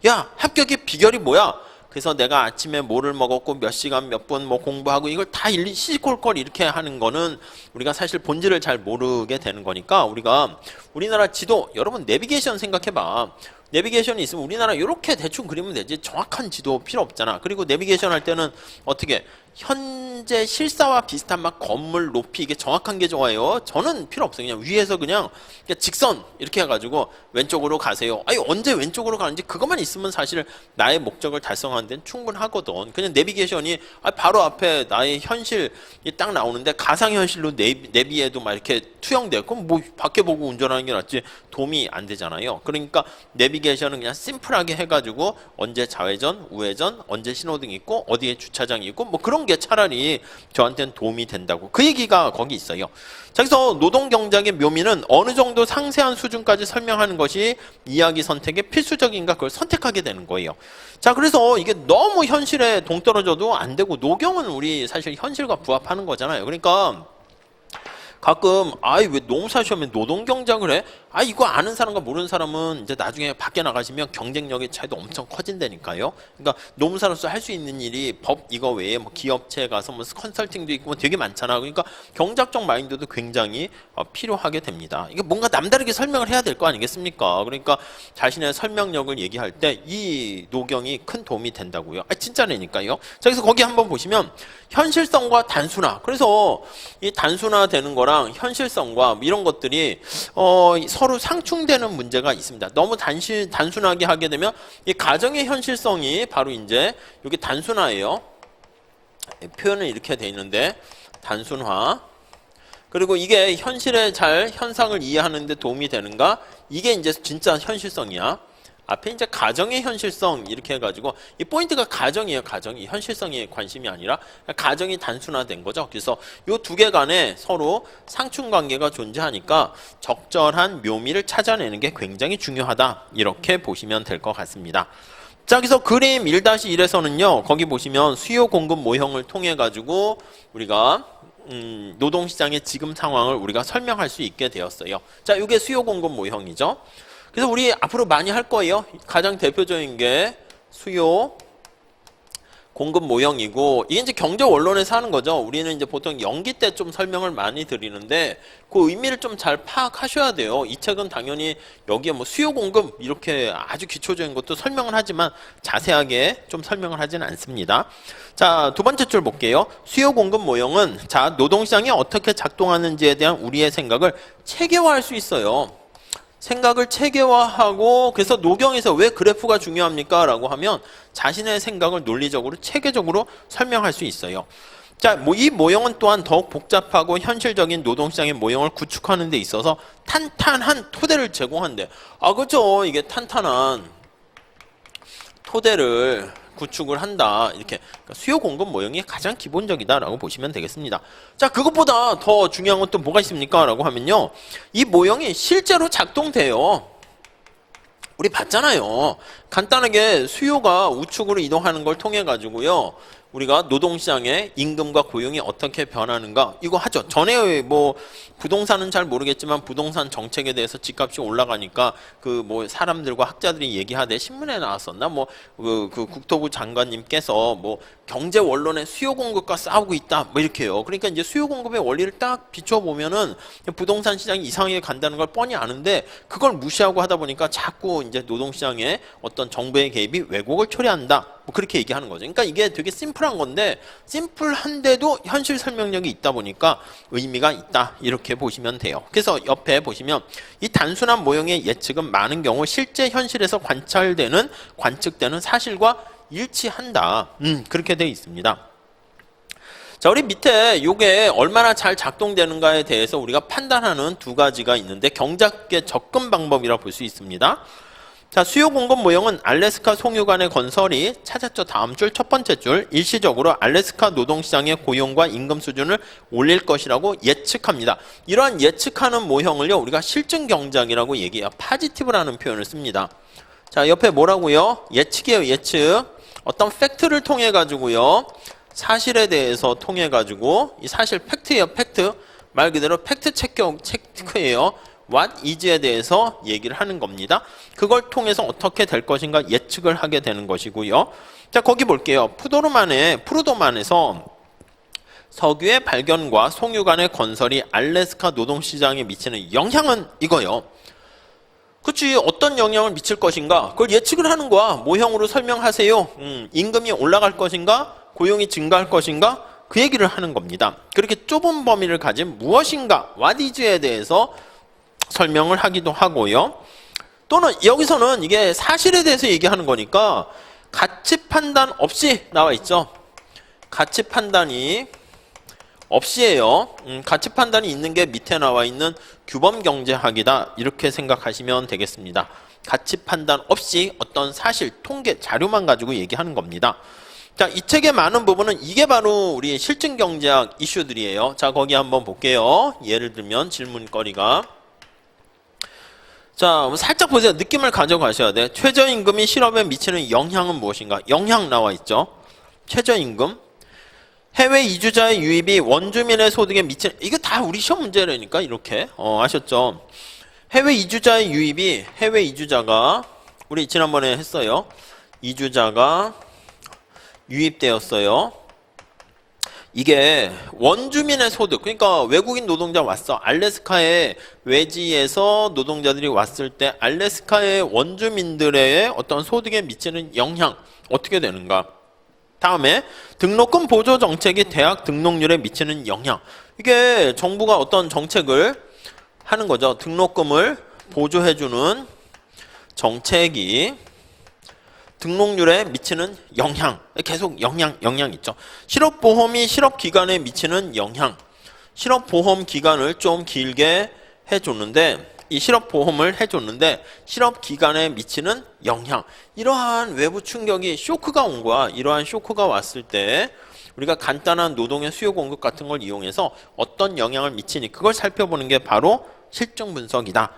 야, 합격의 비결이 뭐야? 그래서 내가 아침에 뭐를 먹었고 몇 시간 몇 분 뭐 공부하고 이걸 다 일일이 시시콜콜 이렇게 하는 거는 우리가 사실 본질을 잘 모르게 되는 거니까 우리가 우리나라 지도 여러분 내비게이션 생각해봐. 내비게이션이 있으면 우리나라 이렇게 대충 그리면 되지 정확한 지도 필요 없잖아. 그리고 내비게이션 할 때는 어떻게 현재 실사와 비슷한 막 건물 높이 이게 정확한 게 좋아요. 저는 필요 없어요. 그냥 위에서 그냥 직선 이렇게 해가지고 왼쪽으로 가세요. 아니 언제 왼쪽으로 가는지 그것만 있으면 사실 나의 목적을 달성하는 데는 충분하거든. 그냥 내비게이션이 바로 앞에 나의 현실이 딱 나오는데 가상현실로 내비에도 막 이렇게 투영돼. 그럼 뭐 밖에 보고 운전하는 게 낫지 도움이 안 되잖아요. 그러니까 내비게이션은 그냥 심플하게 해가지고 언제 좌회전, 우회전, 언제 신호등 있고 어디에 주차장이 있고 뭐 그런 게 차라리 저한테는 도움이 된다고. 그 얘기가 거기 있어요. 자, 그래서 노동경제학의 묘미는 어느 정도 상세한 수준까지 설명하는 것이 이야기 선택의 필수적인가 그걸 선택하게 되는 거예요. 자, 그래서 이게 너무 현실에 동떨어져도 안 되고 노경은 우리 사실 현실과 부합하는 거잖아요. 그러니까 가끔 왜 노무사 시험에 노동경제학을 해? 이거 아는 사람과 모르는 사람은 이제 나중에 밖에 나가시면 경쟁력의 차이도 엄청 커진다니까요. 그러니까 노무사로서 할 수 있는 일이 법 이거 외에 뭐 기업체에 가서 뭐 컨설팅도 있고 뭐 되게 많잖아. 그러니까 경제학적 마인드도 굉장히 필요하게 됩니다. 이게 뭔가 남다르게 설명을 해야 될 거 아니겠습니까? 그러니까 자신의 설명력을 얘기할 때 이 노경이 큰 도움이 된다고요. 진짜라니까요. 자, 그래서 거기 한번 보시면 현실성과 단순화. 그래서 이 단순화되는 거랑 현실성과 이런 것들이 서로 상충되는 문제가 있습니다. 너무 단순하게 하게 되면 이 가정의 현실성이 바로 이제 여기 단순화예요. 표현은 이렇게 돼 있는데 단순화. 그리고 이게 현실에 잘 현상을 이해하는 데 도움이 되는가? 이게 이제 진짜 현실성이야. 앞에 이제 가정의 현실성 이렇게 해가지고 이 포인트가 가정이에요. 가정이 현실성에 관심이 아니라 가정이 단순화된 거죠. 그래서 이 두 개 간에 서로 상충관계가 존재하니까 적절한 묘미를 찾아내는 게 굉장히 중요하다. 이렇게 보시면 될 것 같습니다. 자, 그래서 그림 1-1에서는요. 거기 보시면 수요 공급 모형을 통해 가지고 우리가 노동시장의 지금 상황을 우리가 설명할 수 있게 되었어요. 자, 이게 수요 공급 모형이죠. 그래서 우리 앞으로 많이 할 거예요. 가장 대표적인 게 수요 공급 모형이고 이게 이제 경제 원론에서 하는 거죠. 우리는 이제 보통 연기 때 좀 설명을 많이 드리는데 그 의미를 좀 잘 파악하셔야 돼요. 이 책은 당연히 여기에 뭐 수요 공급 이렇게 아주 기초적인 것도 설명을 하지만 자세하게 좀 설명을 하지는 않습니다. 자, 두 번째 줄 볼게요. 수요 공급 모형은 자, 노동시장이 어떻게 작동하는지에 대한 우리의 생각을 체계화할 수 있어요. 생각을 체계화하고 그래서 노경에서 왜 그래프가 중요합니까? 라고 하면 자신의 생각을 논리적으로 체계적으로 설명할 수 있어요. 자, 이 모형은 또한 더욱 복잡하고 현실적인 노동시장의 모형을 구축하는 데 있어서 탄탄한 토대를 제공한대. 그렇죠. 이게 탄탄한 토대를 구축을 한다. 이렇게 그러니까 수요 공급 모형이 가장 기본적이다라고 보시면 되겠습니다. 자, 그것보다 더 중요한 건 또 뭐가 있습니까? 라고 하면요. 이 모형이 실제로 작동돼요. 우리 봤잖아요. 간단하게 수요가 우측으로 이동하는 걸 통해 가지고요. 우리가 노동시장의 임금과 고용이 어떻게 변하는가 이거 하죠. 전에 뭐 부동산은 잘 모르겠지만 부동산 정책에 대해서 집값이 올라가니까 그 뭐 사람들과 학자들이 얘기하되 신문에 나왔었나 뭐 그 국토부 장관님께서 뭐 경제 원론의 수요 공급과 싸우고 있다 뭐 이렇게요. 그러니까 이제 수요 공급의 원리를 딱 비춰보면은 부동산 시장이 이상하게 간다는 걸 뻔히 아는데 그걸 무시하고 하다 보니까 자꾸 이제 노동시장에 어떤 정부의 개입이 왜곡을 초래한다. 뭐 그렇게 얘기하는 거죠. 그러니까 이게 되게 심플한 건데 심플한데도 현실 설명력이 있다 보니까 의미가 있다 이렇게 보시면 돼요. 그래서 옆에 보시면 이 단순한 모형의 예측은 많은 경우 실제 현실에서 관측되는 사실과 일치한다. 그렇게 되어 있습니다. 자, 우리 밑에 요게 얼마나 잘 작동되는가에 대해서 우리가 판단하는 두 가지가 있는데 경작의 접근 방법이라고 볼 수 있습니다. 자, 수요 공급 모형은 알래스카 송유관의 건설이 찾았죠. 다음 줄 첫 번째 줄 일시적으로 알래스카 노동시장의 고용과 임금 수준을 올릴 것이라고 예측합니다. 이러한 예측하는 모형을요 우리가 실증 경작이라고 얘기해요. 파지티브라는 표현을 씁니다. 자, 옆에 뭐라고요? 예측이에요. 예측. 어떤 팩트를 통해 가지고요 사실에 대해서 통해 가지고 이 사실 팩트예요. 팩트. 말 그대로 팩트 체크예요. What is에 대해서 얘기를 하는 겁니다. 그걸 통해서 어떻게 될 것인가 예측을 하게 되는 것이고요. 자, 거기 볼게요. 프루도만에서 석유의 발견과 송유관의 건설이 알래스카 노동시장에 미치는 영향은 이거예요. 그치, 어떤 영향을 미칠 것인가 그걸 예측을 하는 거야. 모형으로 설명하세요. 임금이 올라갈 것인가 고용이 증가할 것인가 그 얘기를 하는 겁니다. 그렇게 좁은 범위를 가진 무엇인가 What is에 대해서 설명을 하기도 하고요. 또는 여기서는 이게 사실에 대해서 얘기하는 거니까 가치 판단 없이 나와 있죠. 가치 판단이 없이예요. 가치 판단이 있는 게 밑에 나와 있는 규범 경제학이다 이렇게 생각하시면 되겠습니다. 가치 판단 없이 어떤 사실, 통계, 자료만 가지고 얘기하는 겁니다. 자, 이 책의 많은 부분은 이게 바로 우리 실증 경제학 이슈들이에요. 자, 거기 한번 볼게요. 예를 들면 질문거리가 자, 살짝 보세요. 느낌을 가져가셔야 돼. 최저임금이 실업에 미치는 영향은 무엇인가? 영향 나와 있죠. 최저임금. 해외 이주자의 유입이 원주민의 소득에 미치는, 이거 다 우리 시험 문제라니까, 이렇게. 아셨죠? 해외 이주자가, 우리 지난번에 했어요. 이주자가 유입되었어요. 이게 원주민의 소득, 그러니까 외국인 노동자 왔어. 알래스카의 외지에서 노동자들이 왔을 때 알래스카의 원주민들의 어떤 소득에 미치는 영향 어떻게 되는가. 다음에 등록금 보조 정책이 대학 등록률에 미치는 영향. 이게 정부가 어떤 정책을 하는 거죠. 등록금을 보조해주는 정책이 등록률에 미치는 영향, 계속 영향 있죠. 실업보험이 실업기간에 미치는 영향, 실업보험 기간을 좀 길게 해줬는데 이 실업보험을 해줬는데 실업기간에 미치는 영향, 이러한 외부 충격이 쇼크가 온 거야. 이러한 쇼크가 왔을 때 우리가 간단한 노동의 수요 공급 같은 걸 이용해서 어떤 영향을 미치니 그걸 살펴보는 게 바로 실증 분석이다.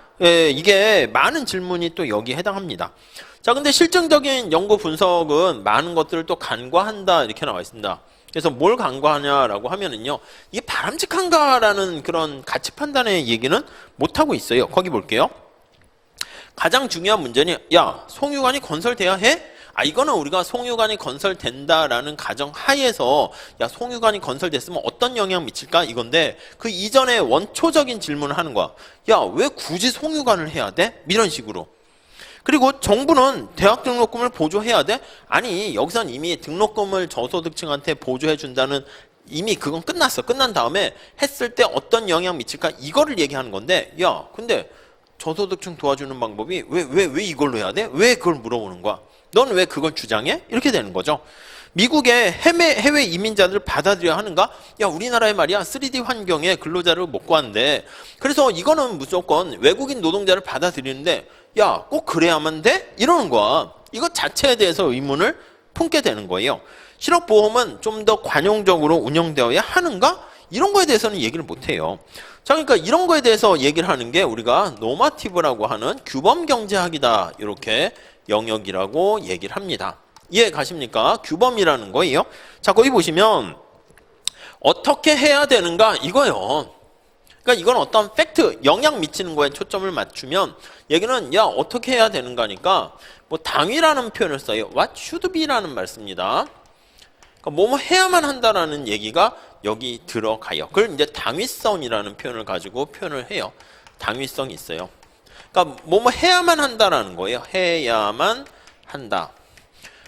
이게 많은 질문이 또 여기에 해당합니다. 자, 근데 실증적인 연구 분석은 많은 것들을 또 간과한다 이렇게 나와 있습니다. 그래서 뭘 간과하냐라고 하면은요, 이게 바람직한가라는 그런 가치 판단의 얘기는 못하고 있어요. 거기 볼게요. 가장 중요한 문제는 야, 송유관이 건설돼야 해? 이거는 우리가 송유관이 건설된다라는 가정 하에서 야, 송유관이 건설됐으면 어떤 영향 미칠까? 이건데 그 이전에 원초적인 질문을 하는 거야. 야, 왜 굳이 송유관을 해야 돼? 이런 식으로. 그리고 정부는 대학 등록금을 보조해야 돼? 아니, 여기선 이미 등록금을 저소득층한테 보조해준다는 이미 그건 끝났어. 끝난 다음에 했을 때 어떤 영향 미칠까? 이거를 얘기하는 건데, 야, 근데 저소득층 도와주는 방법이 왜 이걸로 해야 돼? 왜 그걸 물어보는 거야? 넌 왜 그걸 주장해? 이렇게 되는 거죠. 미국의 해외 이민자들을 받아들여야 하는가? 야, 우리나라에 말이야 3D 환경에 근로자를 못 구한대. 그래서 이거는 무조건 외국인 노동자를 받아들이는데 야, 꼭 그래야만 돼? 이러는 거야. 이것 자체에 대해서 의문을 품게 되는 거예요. 실업보험은 좀 더 관용적으로 운영되어야 하는가? 이런 거에 대해서는 얘기를 못 해요. 자, 그러니까 이런 거에 대해서 얘기를 하는 게 우리가 노마티브라고 하는 규범 경제학이다. 이렇게 영역이라고 얘기를 합니다. 이해 가십니까? 규범이라는 거예요. 자, 거기 보시면 어떻게 해야 되는가 이거예요. 그러니까 이건 어떤 팩트, 영향 미치는 거에 초점을 맞추면 얘기는 야, 어떻게 해야 되는가니까 뭐 당위라는 표현을 써요. What should be라는 말 씁니다. 그러니까 뭐뭐 해야만 한다라는 얘기가 여기 들어가요. 그걸 이제 당위성이라는 표현을 가지고 표현을 해요. 당위성이 있어요. 그러니까 뭐뭐 해야만 한다라는 거예요. 해야만 한다.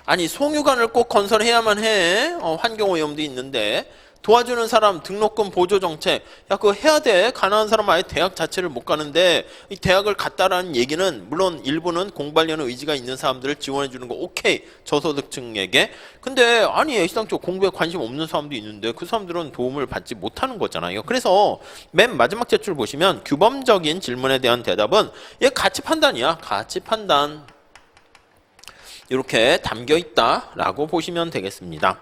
아니 송유관을 꼭 건설해야만 해. 환경오염도 있는데. 도와주는 사람 등록금 보조 정책, 야 그거 해야 돼. 가난한 사람 아예 대학 자체를 못 가는데 이 대학을 갔다라는 얘기는 물론 일부는 공부하려는 의지가 있는 사람들을 지원해 주는 거 오케이, 저소득층에게. 근데 아니 애시당초 공부에 관심 없는 사람도 있는데 그 사람들은 도움을 받지 못하는 거잖아요. 그래서 맨 마지막 제출 보시면 규범적인 질문에 대한 대답은 얘 가치 판단이야. 가치 판단. 이렇게 담겨 있다라고 보시면 되겠습니다.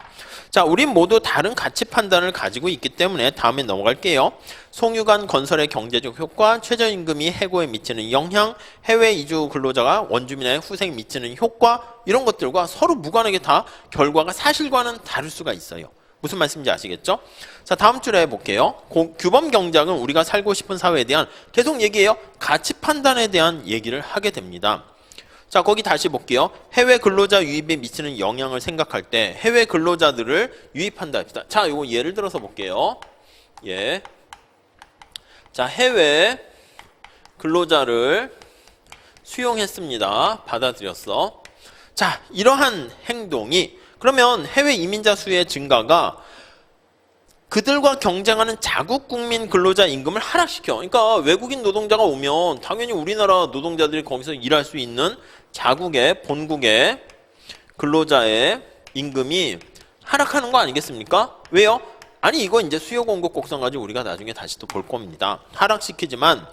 자, 우린 모두 다른 가치 판단을 가지고 있기 때문에 다음에 넘어갈게요. 송유관 건설의 경제적 효과, 최저임금이 해고에 미치는 영향, 해외 이주 근로자가 원주민의 후생에 미치는 효과, 이런 것들과 서로 무관하게 다 결과가 사실과는 다를 수가 있어요. 무슨 말씀인지 아시겠죠? 자, 다음 줄에 해볼게요. 규범 경작은 우리가 살고 싶은 사회에 대한 계속 얘기해요. 가치 판단에 대한 얘기를 하게 됩니다. 자, 거기 다시 볼게요. 해외 근로자 유입에 미치는 영향을 생각할 때 해외 근로자들을 유입한다 합시다. 자, 요거 예를 들어서 볼게요. 예. 자, 해외 근로자를 수용했습니다. 받아들였어. 자, 이러한 행동이 그러면 해외 이민자 수의 증가가 그들과 경쟁하는 자국 국민 근로자 임금을 하락시켜. 그러니까 외국인 노동자가 오면 당연히 우리나라 노동자들이 거기서 일할 수 있는 자국의 본국의 근로자의 임금이 하락하는 거 아니겠습니까? 왜요? 아니 이거 이제 수요 공급 곡선 가지고 우리가 나중에 다시 또 볼 겁니다. 하락시키지만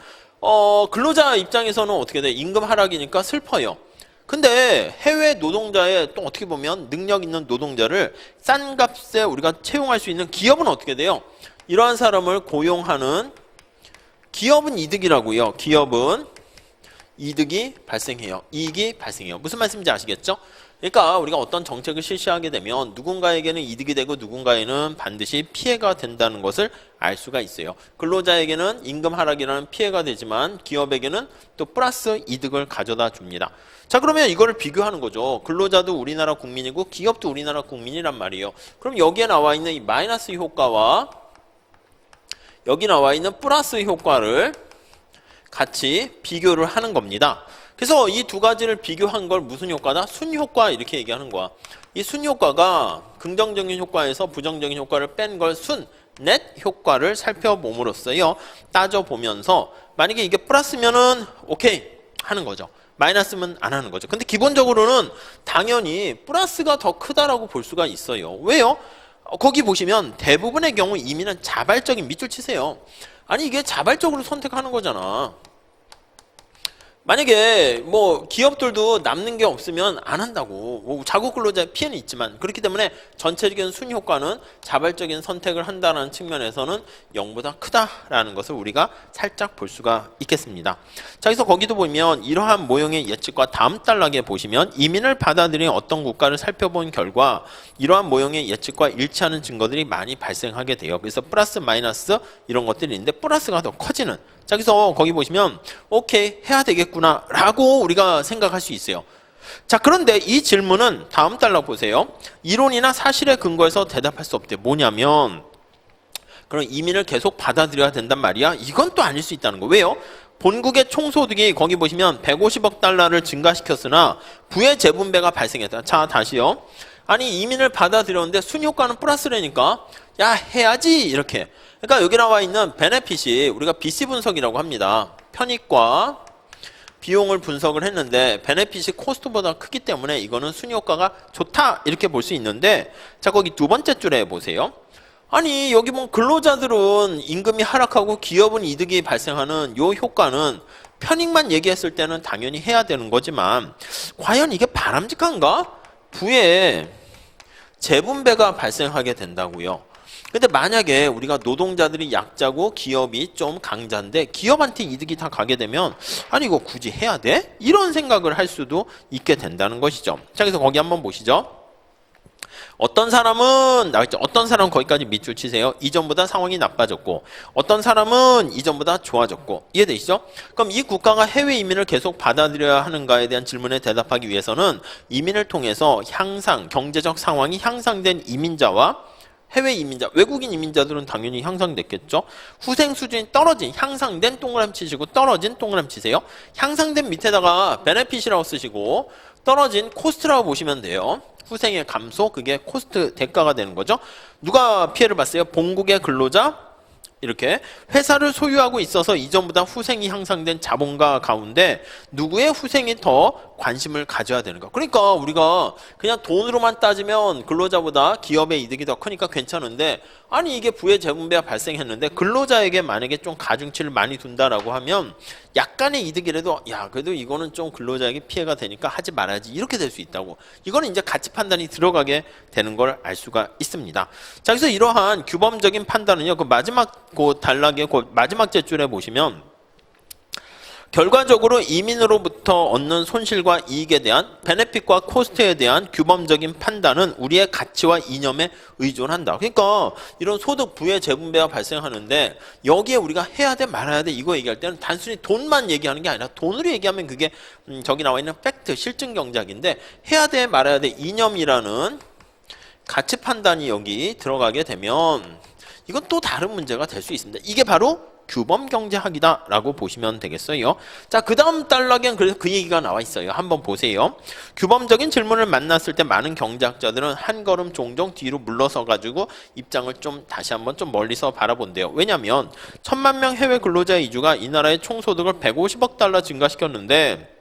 근로자 입장에서는 어떻게 돼? 임금 하락이니까 슬퍼요. 근데 해외 노동자의 또 어떻게 보면 능력 있는 노동자를 싼 값에 우리가 채용할 수 있는 기업은 어떻게 돼요? 이러한 사람을 고용하는 기업은 이득이라고요. 기업은 이득이 발생해요. 이익이 발생해요. 무슨 말씀인지 아시겠죠? 그러니까 우리가 어떤 정책을 실시하게 되면 누군가에게는 이득이 되고 누군가에는 반드시 피해가 된다는 것을 알 수가 있어요. 근로자에게는 임금 하락이라는 피해가 되지만 기업에게는 또 플러스 이득을 가져다 줍니다. 자, 그러면 이거를 비교하는 거죠. 근로자도 우리나라 국민이고 기업도 우리나라 국민이란 말이에요. 그럼 여기에 나와 있는 이 마이너스 효과와 여기 나와 있는 플러스 효과를 같이 비교를 하는 겁니다. 그래서 이 두 가지를 비교한 걸 무슨 효과다? 순효과 이렇게 얘기하는 거야. 이 순효과가 긍정적인 효과에서 부정적인 효과를 뺀 걸 순, 넷 효과를 살펴봄으로써요. 따져보면서 만약에 이게 플러스면은 오케이 하는 거죠. 마이너스면 안 하는 거죠. 근데 기본적으로는 당연히 플러스가 더 크다라고 볼 수가 있어요. 왜요? 거기 보시면 대부분의 경우 이민은 자발적인 밑줄 치세요. 아니 이게 자발적으로 선택하는 거잖아. 만약에 뭐 기업들도 남는 게 없으면 안 한다고. 뭐 자국 근로자의 피해는 있지만 그렇기 때문에 전체적인 순효과는 자발적인 선택을 한다는 측면에서는 0보다 크다라는 것을 우리가 살짝 볼 수가 있겠습니다. 자, 그래서 거기도 보면 이러한 모형의 예측과 다음 단락에 보시면 이민을 받아들인 어떤 국가를 살펴본 결과 이러한 모형의 예측과 일치하는 증거들이 많이 발생하게 돼요. 그래서 플러스 마이너스 이런 것들이 있는데 플러스가 더 커지는. 자, 그래서 거기 보시면 오케이 해야 되겠구나 라고 우리가 생각할 수 있어요. 자, 그런데 이 질문은 다음 단락 보세요. 이론이나 사실에 근거해서 대답할 수 없대. 뭐냐면 그럼 이민을 계속 받아들여야 된단 말이야? 이건 또 아닐 수 있다는 거. 왜요? 본국의 총소득이 거기 보시면 150억 달러를 증가시켰으나 부의 재분배가 발생했다. 자, 다시요. 아니 이민을 받아들였는데 순효과는 플러스라니까 야 해야지 이렇게. 그러니까 여기 나와 있는 베네핏이 우리가 BC 분석이라고 합니다. 편익과 비용을 분석을 했는데 베네핏이 코스트보다 크기 때문에 이거는 순효과가 좋다 이렇게 볼 수 있는데 자 거기 두 번째 줄에 보세요. 아니 여기 보면 근로자들은 임금이 하락하고 기업은 이득이 발생하는 요 효과는 편익만 얘기했을 때는 당연히 해야 되는 거지만 과연 이게 바람직한가? 부에 재분배가 발생하게 된다고요. 근데 만약에 우리가 노동자들이 약자고 기업이 좀 강자인데 기업한테 이득이 다 가게 되면 아니 이거 굳이 해야 돼? 이런 생각을 할 수도 있게 된다는 것이죠. 자, 그래서 거기 한번 보시죠. 어떤 사람은 나왔죠. 어떤 사람은 거기까지 밑줄 치세요. 이전보다 상황이 나빠졌고 어떤 사람은 이전보다 좋아졌고 이해되시죠? 그럼 이 국가가 해외 이민을 계속 받아들여야 하는가에 대한 질문에 대답하기 위해서는 이민을 통해서 향상, 경제적 상황이 향상된 이민자와 해외 이민자, 외국인 이민자들은 당연히 향상됐겠죠. 후생 수준이 떨어진, 향상된 동그라미 치시고 떨어진 동그라미 치세요. 향상된 밑에다가 베네핏이라고 쓰시고 떨어진 코스트라고 보시면 돼요. 후생의 감소, 그게 코스트 대가가 되는 거죠. 누가 피해를 봤어요? 본국의 근로자, 이렇게 회사를 소유하고 있어서 이전보다 후생이 향상된 자본가 가운데 누구의 후생이 더 관심을 가져야 되는가. 그러니까 우리가 그냥 돈으로만 따지면 근로자보다 기업의 이득이 더 크니까 괜찮은데, 아니 이게 부의 재분배가 발생했는데 근로자에게 만약에 좀 가중치를 많이 둔다라고 하면 약간의 이득이라도 야 그래도 이거는 좀 근로자에게 피해가 되니까 하지 말아야지, 이렇게 될 수 있다고. 이거는 이제 가치 판단이 들어가게 되는 걸 알 수가 있습니다. 자, 그래서 이러한 규범적인 판단은요, 그 마지막 그 단락의 그 마지막 제줄에 보시면 결과적으로 이민으로부터 얻는 손실과 이익에 대한 베네핏과 코스트에 대한 규범적인 판단은 우리의 가치와 이념에 의존한다. 그러니까 이런 소득 부의 재분배가 발생하는데 여기에 우리가 해야 돼 말아야 돼 이거 얘기할 때는 단순히 돈만 얘기하는 게 아니라, 돈으로 얘기하면 그게 저기 나와 있는 팩트, 실증 경작인데, 해야 돼 말아야 돼 이념이라는 가치 판단이 여기 들어가게 되면 이건 또 다른 문제가 될 수 있습니다. 이게 바로 규범 경제학이다 라고 보시면 되겠어요. 자, 그 다음 단락엔 그래서 그 얘기가 나와 있어요. 한번 보세요. 규범적인 질문을 만났을 때 많은 경제학자들은 한 걸음 종종 뒤로 물러서 가지고 입장을 좀 다시 한번 좀 멀리서 바라본대요. 왜냐하면 1000만 명 해외 근로자의 이주가 이 나라의 총소득을 150억 달러 증가시켰는데,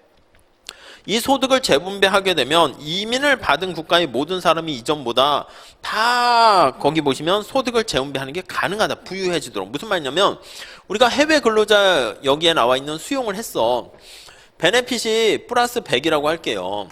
이 소득을 재분배하게 되면 이민을 받은 국가의 모든 사람이 이전보다 다 거기 보시면 소득을 재분배하는 게 가능하다. 부유해지도록. 무슨 말이냐면 우리가 해외 근로자 여기에 나와 있는 수용을 했어. 베네핏이 플러스 100이라고 할게요.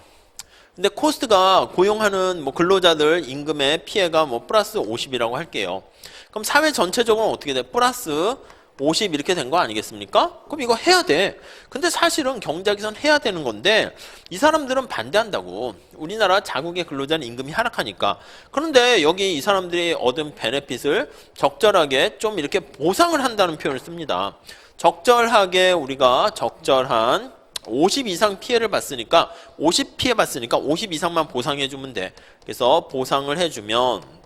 근데 코스트가 고용하는 뭐 근로자들 임금의 피해가 뭐 플러스 50이라고 할게요. 그럼 사회 전체적으로 어떻게 돼? 플러스 50 이렇게 된 거 아니겠습니까? 그럼 이거 해야 돼. 근데 사실은 경제학에선 해야 되는 건데 이 사람들은 반대한다고. 우리나라 자국의 근로자는 임금이 하락하니까. 그런데 여기 이 사람들이 얻은 베네핏을 적절하게 좀 이렇게 보상을 한다는 표현을 씁니다. 적절하게 우리가 적절한 50 이상 피해를 봤으니까 50 피해 봤으니까 50 이상만 보상해 주면 돼. 그래서 보상을 해주면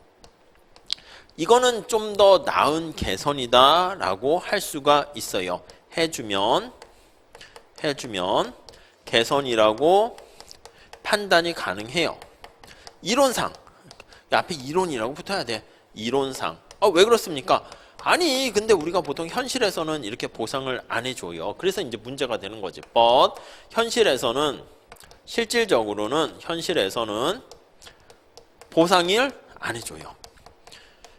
이거는 좀 더 나은 개선이다 라고 할 수가 있어요. 해주면 개선이라고 판단이 가능해요. 이론상, 앞에 이론이라고 붙어야 돼. 이론상. 왜 그렇습니까? 아니 근데 우리가 보통 현실에서는 이렇게 보상을 안 해줘요. 그래서 이제 문제가 되는 거지. But 실질적으로는 현실에서는 보상을 안 해줘요.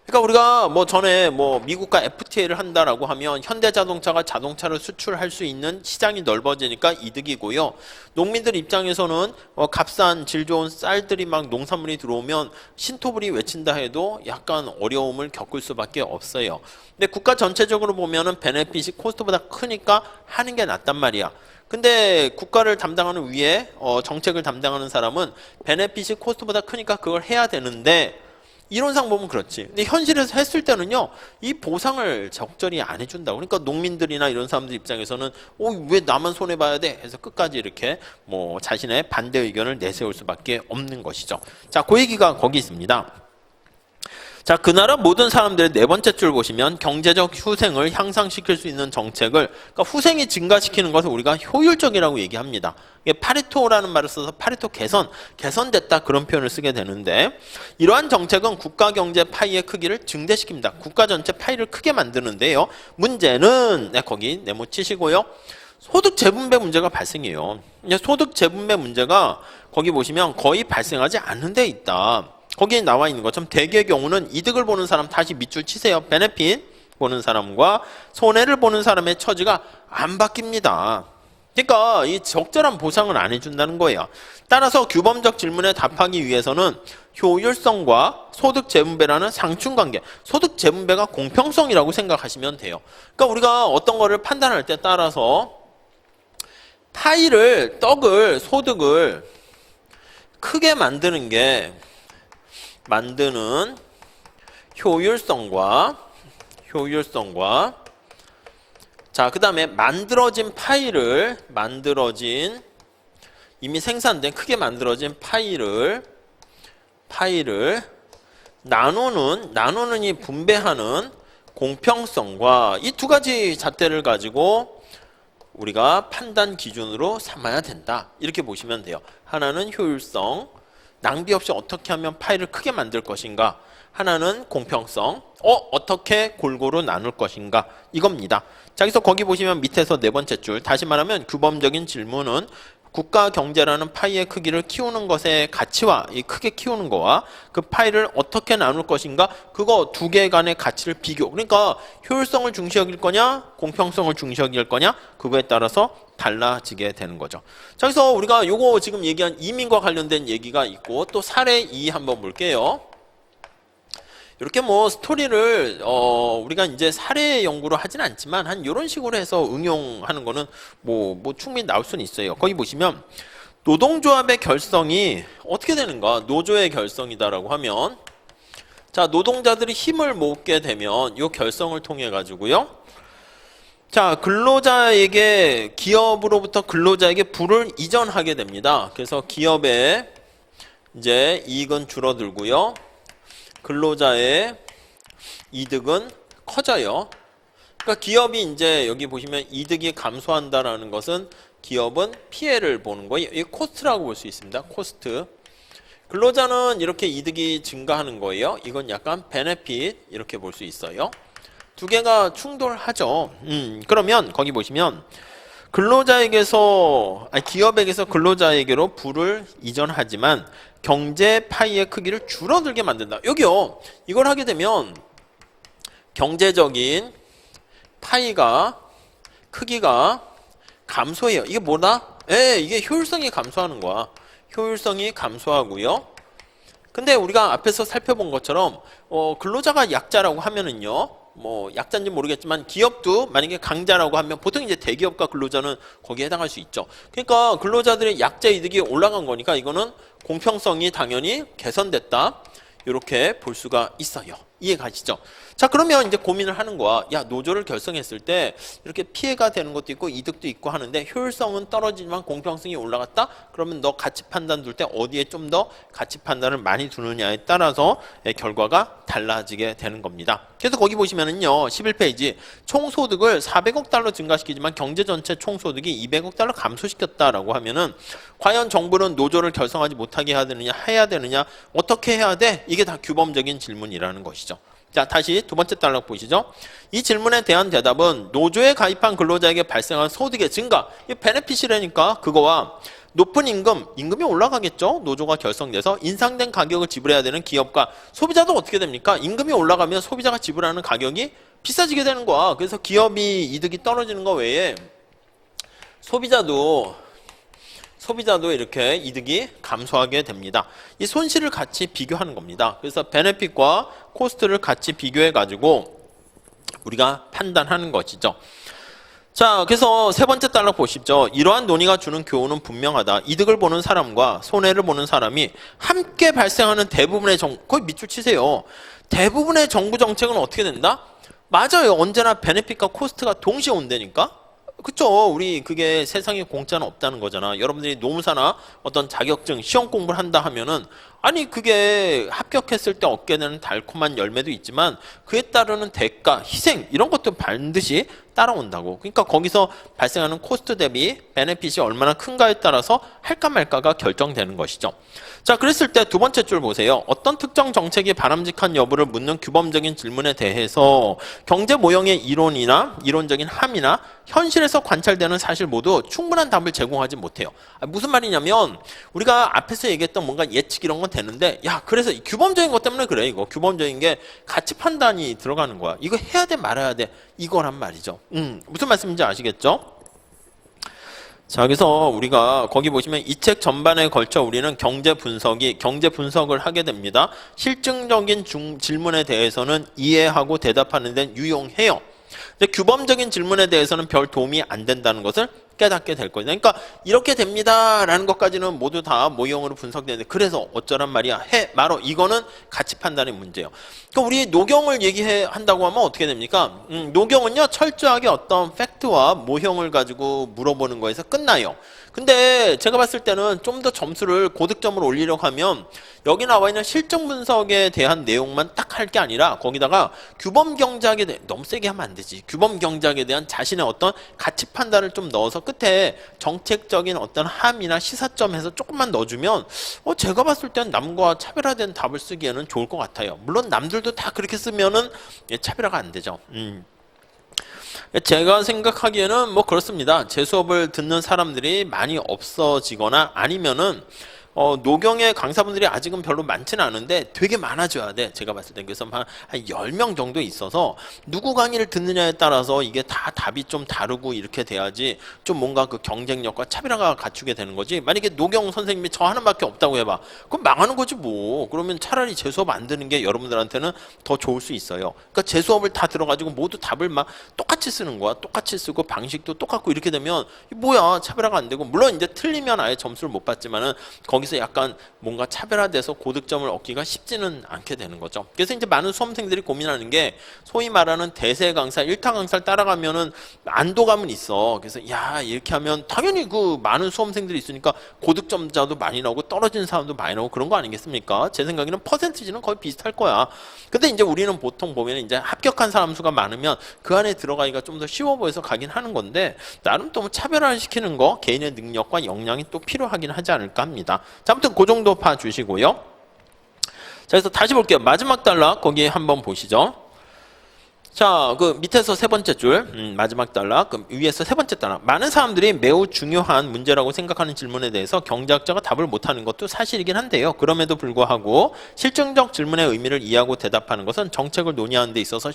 그러니까 우리가 뭐 전에 뭐 미국과 FTA를 한다라고 하면 현대자동차가 자동차를 수출할 수 있는 시장이 넓어지니까 이득이고요. 농민들 입장에서는 값싼 질 좋은 쌀들이 막 농산물이 들어오면 신토불이 외친다 해도 약간 어려움을 겪을 수밖에 없어요. 근데 국가 전체적으로 보면은 베네핏이 코스트보다 크니까 하는 게 낫단 말이야. 근데 국가를 담당하는 위에 정책을 담당하는 사람은 베네핏이 코스트보다 크니까 그걸 해야 되는데, 이론상 보면 그렇지. 근데 현실에서 했을 때는요, 이 보상을 적절히 안 해준다고. 그러니까 농민들이나 이런 사람들 입장에서는 왜 나만 손해봐야 돼? 해서 끝까지 이렇게 뭐 자신의 반대 의견을 내세울 수밖에 없는 것이죠. 자, 그 얘기가 거기 있습니다. 자, 그 나라 모든 사람들의 네 번째 줄 보시면 경제적 후생을 향상시킬 수 있는 정책을, 그러니까 후생이 증가시키는 것을 우리가 효율적이라고 얘기합니다. 이게 파레토라는 말을 써서 파레토 개선됐다 그런 표현을 쓰게 되는데, 이러한 정책은 국가 경제 파이의 크기를 증대시킵니다. 국가 전체 파이를 크게 만드는데요. 문제는 거기 네모 치시고요. 소득 재분배 문제가 발생해요. 소득 재분배 문제가 거기 보시면 거의 발생하지 않는 데 있다. 거기에 나와 있는 것처럼 대개의 경우는 이득을 보는 사람 다시 밑줄 치세요. 베네핏 보는 사람과 손해를 보는 사람의 처지가 안 바뀝니다. 그러니까 이 적절한 보상을 안 해준다는 거예요. 따라서 규범적 질문에 답하기 위해서는 효율성과 소득 재분배라는 상충관계, 소득 재분배가 공평성이라고 생각하시면 돼요. 그러니까 우리가 어떤 거를 판단할 때 따라서 파이를, 떡을, 소득을 크게 만드는 효율성과 자, 그 다음에 이미 생산된 크게 만들어진 파이를 나누는 이 분배하는 공평성과 이 두 가지 잣대를 가지고 우리가 판단 기준으로 삼아야 된다. 이렇게 보시면 돼요. 하나는 효율성, 낭비 없이 어떻게 하면 파일을 크게 만들 것인가. 하나는 공평성, 어떻게 골고루 나눌 것인가. 이겁니다. 자, 그래서 거기 보시면 밑에서 네 번째 줄, 다시 말하면 규범적인 질문은 국가 경제라는 파이의 크기를 키우는 것의 가치와 이 크게 키우는 거와 그 파이를 어떻게 나눌 것인가, 그거 두 개 간의 가치를 비교. 그러니까 효율성을 중시 여길 거냐 공평성을 중시 여길 거냐, 그거에 따라서 달라지게 되는 거죠. 자, 그래서 우리가 요거 지금 얘기한 이민과 관련된 얘기가 있고, 또 사례 2 한번 볼게요. 이렇게 뭐 스토리를 우리가 이제 사례 연구로 하진 않지만 한 이런 식으로 해서 응용하는 거는 뭐 충분히 나올 수는 있어요. 거기 보시면 노동조합의 결성이 어떻게 되는가, 노조의 결성이다라고 하면, 자, 노동자들이 힘을 모으게 되면 이 결성을 통해 가지고요, 자, 근로자에게, 기업으로부터 근로자에게 부를 이전하게 됩니다. 그래서 기업의 이제 이익은 줄어들고요, 근로자의 이득은 커져요. 그러니까 기업이 이제 여기 보시면 이득이 감소한다라는 것은 기업은 피해를 보는 거예요. 이 코스트라고 볼 수 있습니다. 코스트. 근로자는 이렇게 이득이 증가하는 거예요. 이건 약간 베네핏 이렇게 볼 수 있어요. 두 개가 충돌하죠. 그러면 거기 보시면 기업에게서 근로자에게로 부를 이전하지만 경제 파이의 크기를 줄어들게 만든다. 여기요. 이걸 하게 되면 경제적인 파이가, 크기가 감소해요. 이게 뭐다? 이게 효율성이 감소하는 거야. 효율성이 감소하고요. 근데 우리가 앞에서 살펴본 것처럼 근로자가 약자라고 하면은요, 뭐 약자인지 모르겠지만 기업도 만약에 강자라고 하면 보통 이제 대기업과 근로자는 거기에 해당할 수 있죠. 그러니까 근로자들의 약자 이득이 올라간 거니까 이거는 공평성이 당연히 개선됐다, 이렇게 볼 수가 있어요. 이해 가시죠? 자, 그러면 이제 고민을 하는 거야. 야, 노조를 결성했을 때 이렇게 피해가 되는 것도 있고 이득도 있고 하는데 효율성은 떨어지지만 공평성이 올라갔다? 그러면 너 가치 판단 둘 때 어디에 좀 더 가치 판단을 많이 두느냐에 따라서 결과가 달라지게 되는 겁니다. 그래서 거기 보시면은요, 11페이지 총소득을 400억 달러 증가시키지만 경제 전체 총소득이 200억 달러 감소시켰다라고 하면은 과연 정부는 노조를 결성하지 못하게 해야 되느냐, 어떻게 해야 돼? 이게 다 규범적인 질문이라는 것이죠. 자, 다시 두 번째 단락 보시죠. 이 질문에 대한 대답은 노조에 가입한 근로자에게 발생한 소득의 증가, 이 베네핏이라니까, 그거와 높은 임금이 올라가겠죠. 노조가 결성돼서 인상된 가격을 지불해야 되는 기업과 소비자도 어떻게 됩니까? 임금이 올라가면 소비자가 지불하는 가격이 비싸지게 되는 거야. 그래서 기업이 이득이 떨어지는 거 외에 소비자도 이렇게 이득이 감소하게 됩니다. 이 손실을 같이 비교하는 겁니다. 그래서 베네핏과 코스트를 같이 비교해 가지고 우리가 판단하는 것이죠. 자, 그래서 세 번째 단락 보십시오. 이러한 논의가 주는 교훈은 분명하다. 이득을 보는 사람과 손해를 보는 사람이 함께 발생하는 대부분의 거의 밑줄 치세요. 대부분의 정부 정책은 어떻게 된다? 맞아요. 언제나 베네핏과 코스트가 동시에 온다니까? 그쵸. 우리 그게 세상에 공짜는 없다는 거잖아. 여러분들이 노무사나 어떤 자격증, 시험 공부를 한다 하면은, 아니 그게 합격했을 때 얻게 되는 달콤한 열매도 있지만 그에 따르는 대가, 희생 이런 것도 반드시 따라온다고. 그러니까 거기서 발생하는 코스트 대비 베네핏이 얼마나 큰가에 따라서 할까 말까가 결정되는 것이죠. 자, 그랬을 때 두 번째 줄 보세요. 어떤 특정 정책이 바람직한 여부를 묻는 규범적인 질문에 대해서 경제 모형의 이론이나 이론적인 함이나 현실에서 관찰되는 사실 모두 충분한 답을 제공하지 못해요. 무슨 말이냐면 우리가 앞에서 얘기했던 뭔가 예측 이런 건 되는데, 야, 그래서 규범적인 것 때문에 그래. 이거 규범적인 게 가치 판단이 들어가는 거야. 이거 해야 돼 말아야 돼, 이거란 말이죠. 무슨 말씀인지 아시겠죠? 자, 그래서 우리가 거기 보시면 이 책 전반에 걸쳐 우리는 경제 분석을 하게 됩니다. 실증적인 질문에 대해서는 이해하고 대답하는 데는 유용해요. 근데 규범적인 질문에 대해서는 별 도움이 안 된다는 것을 깨닫게 될 거예요. 그러니까 이렇게 됩니다 라는 것까지는 모두 다 모형으로 분석되는데, 그래서 어쩌란 말이야, 해 말어, 이거는 가치 판단의 문제예요. 그러니까 우리 노경을 얘기한다고 하면 어떻게 됩니까? 노경은요 철저하게 어떤 팩트와 모형을 가지고 물어보는 거에서 끝나요. 근데 제가 봤을 때는 좀 더 점수를 고득점을 올리려고 하면 여기 나와 있는 실증 분석에 대한 내용만 딱 할 게 아니라 거기다가 규범 경작에 대해 너무 세게 하면 안 되지. 규범 경작에 대한 자신의 어떤 가치 판단을 좀 넣어서 끝에 정책적인 어떤 함이나 시사점에서 조금만 넣어주면 제가 봤을 땐 남과 차별화된 답을 쓰기에는 좋을 것 같아요. 물론 남들도 다 그렇게 쓰면은 차별화가 안 되죠. 제가 생각하기에는 뭐 그렇습니다. 제 수업을 듣는 사람들이 많이 없어지거나 아니면은 노경의 강사분들이 아직은 별로 많지는 않은데 되게 많아져야 돼. 제가 봤을 때. 그래서 한 10명 정도 있어서 누구 강의를 듣느냐에 따라서 이게 다 답이 좀 다르고 이렇게 돼야지 좀 뭔가 그 경쟁력과 차별화가 갖추게 되는 거지. 만약에 노경 선생님이 저 하나밖에 없다고 해봐. 그럼 망하는 거지 뭐. 그러면 차라리 제 수업 안 듣는 게 여러분들한테는 더 좋을 수 있어요. 그러니까 제 수업을 다 들어가지고 모두 답을 막 똑같이 쓰는 거야. 똑같이 쓰고 방식도 똑같고 이렇게 되면 뭐야 차별화가 안 되고 물론 이제 틀리면 아예 점수를 못 받지만은 거기서 약간 뭔가 차별화돼서 고득점을 얻기가 쉽지는 않게 되는 거죠. 그래서 이제 많은 수험생들이 고민하는 게 소위 말하는 대세 강사, 일타 강사를 따라가면은 안도감은 있어. 그래서 야 이렇게 하면 당연히 그 많은 수험생들이 있으니까 고득점자도 많이 나오고 떨어지는 사람도 많이 나오고 그런 거 아니겠습니까? 제 생각에는 퍼센티지는 거의 비슷할 거야. 근데 이제 우리는 보통 보면 이제 합격한 사람 수가 많으면 그 안에 들어가기가 좀 더 쉬워 보여서 가긴 하는 건데 나름 또 차별화를 시키는 거 개인의 능력과 역량이 또 필요하긴 하지 않을까 합니다. 자, 아무튼 그 정도 봐주시고요. 자, 그래서 다시 볼게요. 마지막 단락 거기 한번 보시죠. 자, 그 밑에서 세 번째 줄, 마지막 단락, 그 위에서 세 번째 단락. 많은 사람들이 매우 중요한 문제라고 생각하는 질문에 대해서 경제학자가 답을 못하는 것도 사실이긴 한데요. 그럼에도 불구하고 실증적 질문의 의미를 이해하고 대답하는 것은 정책을 논의하는 데 있어서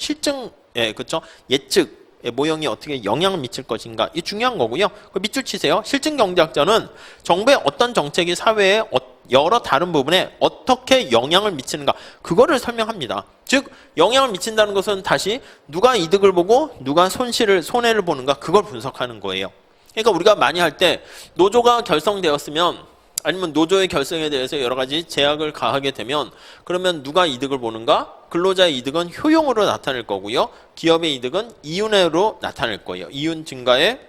그렇죠? 예측 모형이 어떻게 영향을 미칠 것인가 이 중요한 거고요. 그 밑줄 치세요. 실증 경제학자는 정부의 어떤 정책이 사회에 여러 다른 부분에 어떻게 영향을 미치는가 그거를 설명합니다. 즉 영향을 미친다는 것은 다시 누가 이득을 보고 누가 손해를 보는가 그걸 분석하는 거예요. 그러니까 우리가 많이 할 때 노조가 결성되었으면 아니면 노조의 결성에 대해서 여러 가지 제약을 가하게 되면 그러면 누가 이득을 보는가? 근로자의 이득은 효용으로 나타낼 거고요. 기업의 이득은 이윤으로 나타낼 거예요. 이윤 증가에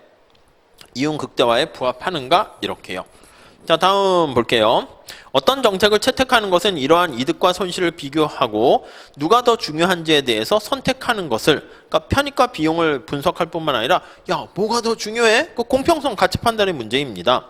이윤 극대화에 부합하는가? 이렇게요. 자, 다음 볼게요. 어떤 정책을 채택하는 것은 이러한 이득과 손실을 비교하고 누가 더 중요한지에 대해서 선택하는 것을 그러니까 편익과 비용을 분석할 뿐만 아니라 야 뭐가 더 중요해? 그 공평성 가치 판단의 문제입니다.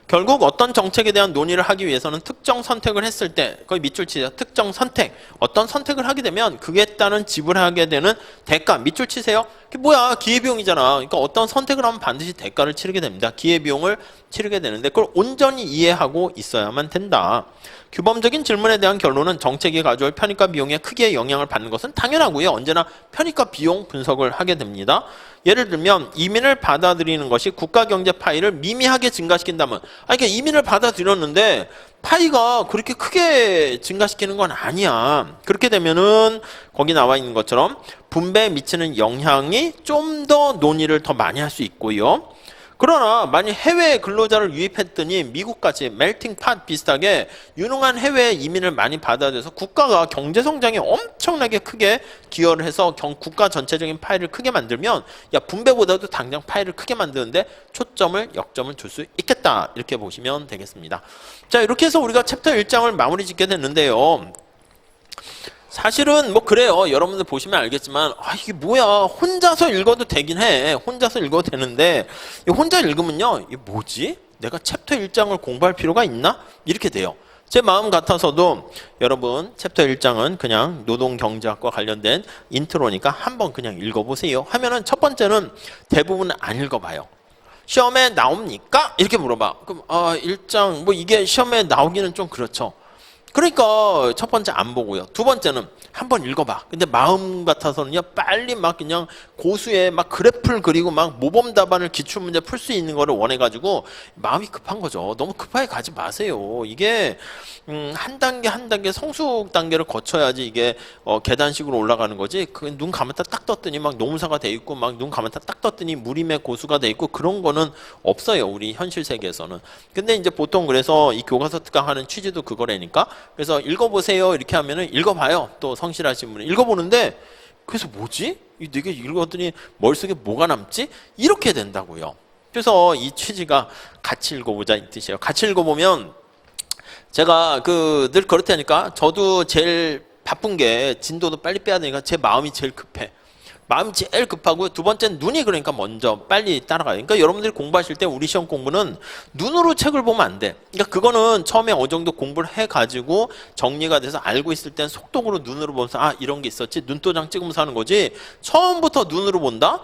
결국 어떤 정책에 대한 논의를 하기 위해서는 특정 선택을 했을 때 거의 밑줄 치세요. 특정 선택. 어떤 선택을 하게 되면 그에 따른 지불하게 되는 대가 밑줄 치세요. 그게 뭐야? 기회비용이잖아. 그러니까 어떤 선택을 하면 반드시 대가를 치르게 됩니다. 기회비용을 치르게 되는데 그걸 온전히 이해하고 있어야만 된다. 규범적인 질문에 대한 결론은 정책이 가져올 편익과 비용에 크게 영향을 받는 것은 당연하고요. 언제나 편익과 비용 분석을 하게 됩니다. 예를 들면 이민을 받아들이는 것이 국가 경제 파이를 미미하게 증가시킨다면 그러니까 이민을 받아들였는데 파이가 그렇게 크게 증가시키는 건 아니야. 그렇게 되면은 거기 나와 있는 것처럼 분배에 미치는 영향이 좀 더 논의를 더 많이 할 수 있고요. 그러나 만약 해외 근로자를 유입했더니 미국같이 멜팅 팟 비슷하게 유능한 해외 이민을 많이 받아들여서 국가가 경제 성장에 엄청나게 크게 기여를 해서 국가 전체적인 파이를 크게 만들면 야 분배보다도 당장 파이를 크게 만드는데 초점을 역점을 줄 수 있겠다 이렇게 보시면 되겠습니다. 자 이렇게 해서 우리가 챕터 1장을 마무리 짓게 됐는데요. 사실은 뭐 그래요. 여러분들 보시면 알겠지만 이게 뭐야 혼자서 읽어도 되긴 해. 혼자서 읽어도 되는데 혼자 읽으면요 이게 뭐지? 내가 챕터 1장을 공부할 필요가 있나? 이렇게 돼요. 제 마음 같아서도 여러분 챕터 1장은 그냥 노동경제학과 관련된 인트로니까 한번 그냥 읽어보세요. 하면은 첫 번째는 대부분 안 읽어봐요. 시험에 나옵니까? 이렇게 물어봐. 그럼 1장 뭐 이게 시험에 나오기는 좀 그렇죠. 그러니까 첫 번째 안 보고요. 두 번째는 한번 읽어봐. 근데 마음 같아서는요 빨리 막 그냥 고수에 막 그래프를 그리고 막 모범 답안을 기출문제 풀 수 있는 거를 원해가지고 마음이 급한 거죠. 너무 급하게 가지 마세요. 이게 한 단계 한 단계 성숙 단계를 거쳐야지 이게 계단식으로 올라가는 거지. 그 눈 감았다 딱 떴더니 막 노무사가 돼 있고 막 눈 감았다 딱 떴더니 무림의 고수가 돼 있고 그런 거는 없어요. 우리 현실 세계에서는. 근데 이제 보통 그래서 이 교과서 특강하는 취지도 그거라니까. 그래서 읽어보세요 이렇게 하면은 읽어봐요. 또 성실하신 분이 읽어보는데 그래서 뭐지? 내가 읽었더니 머릿속에 뭐가 남지? 이렇게 된다고요. 그래서 이 취지가 같이 읽어보자 이 뜻이에요. 같이 읽어보면 제가 늘 그렇다니까 저도 제일 바쁜 게 진도도 빨리 빼야 되니까 제 마음이 제일 급해. 마음이 제일 급하고 두 번째는 눈이 그러니까 먼저 빨리 따라가요. 그러니까 여러분들이 공부하실 때 우리 시험 공부는 눈으로 책을 보면 안 돼. 그러니까 그거는 처음에 어느 정도 공부를 해가지고 정리가 돼서 알고 있을 땐 속독으로 눈으로 보면서 아 이런 게 있었지 눈도장 찍으면서 하는 거지 처음부터 눈으로 본다?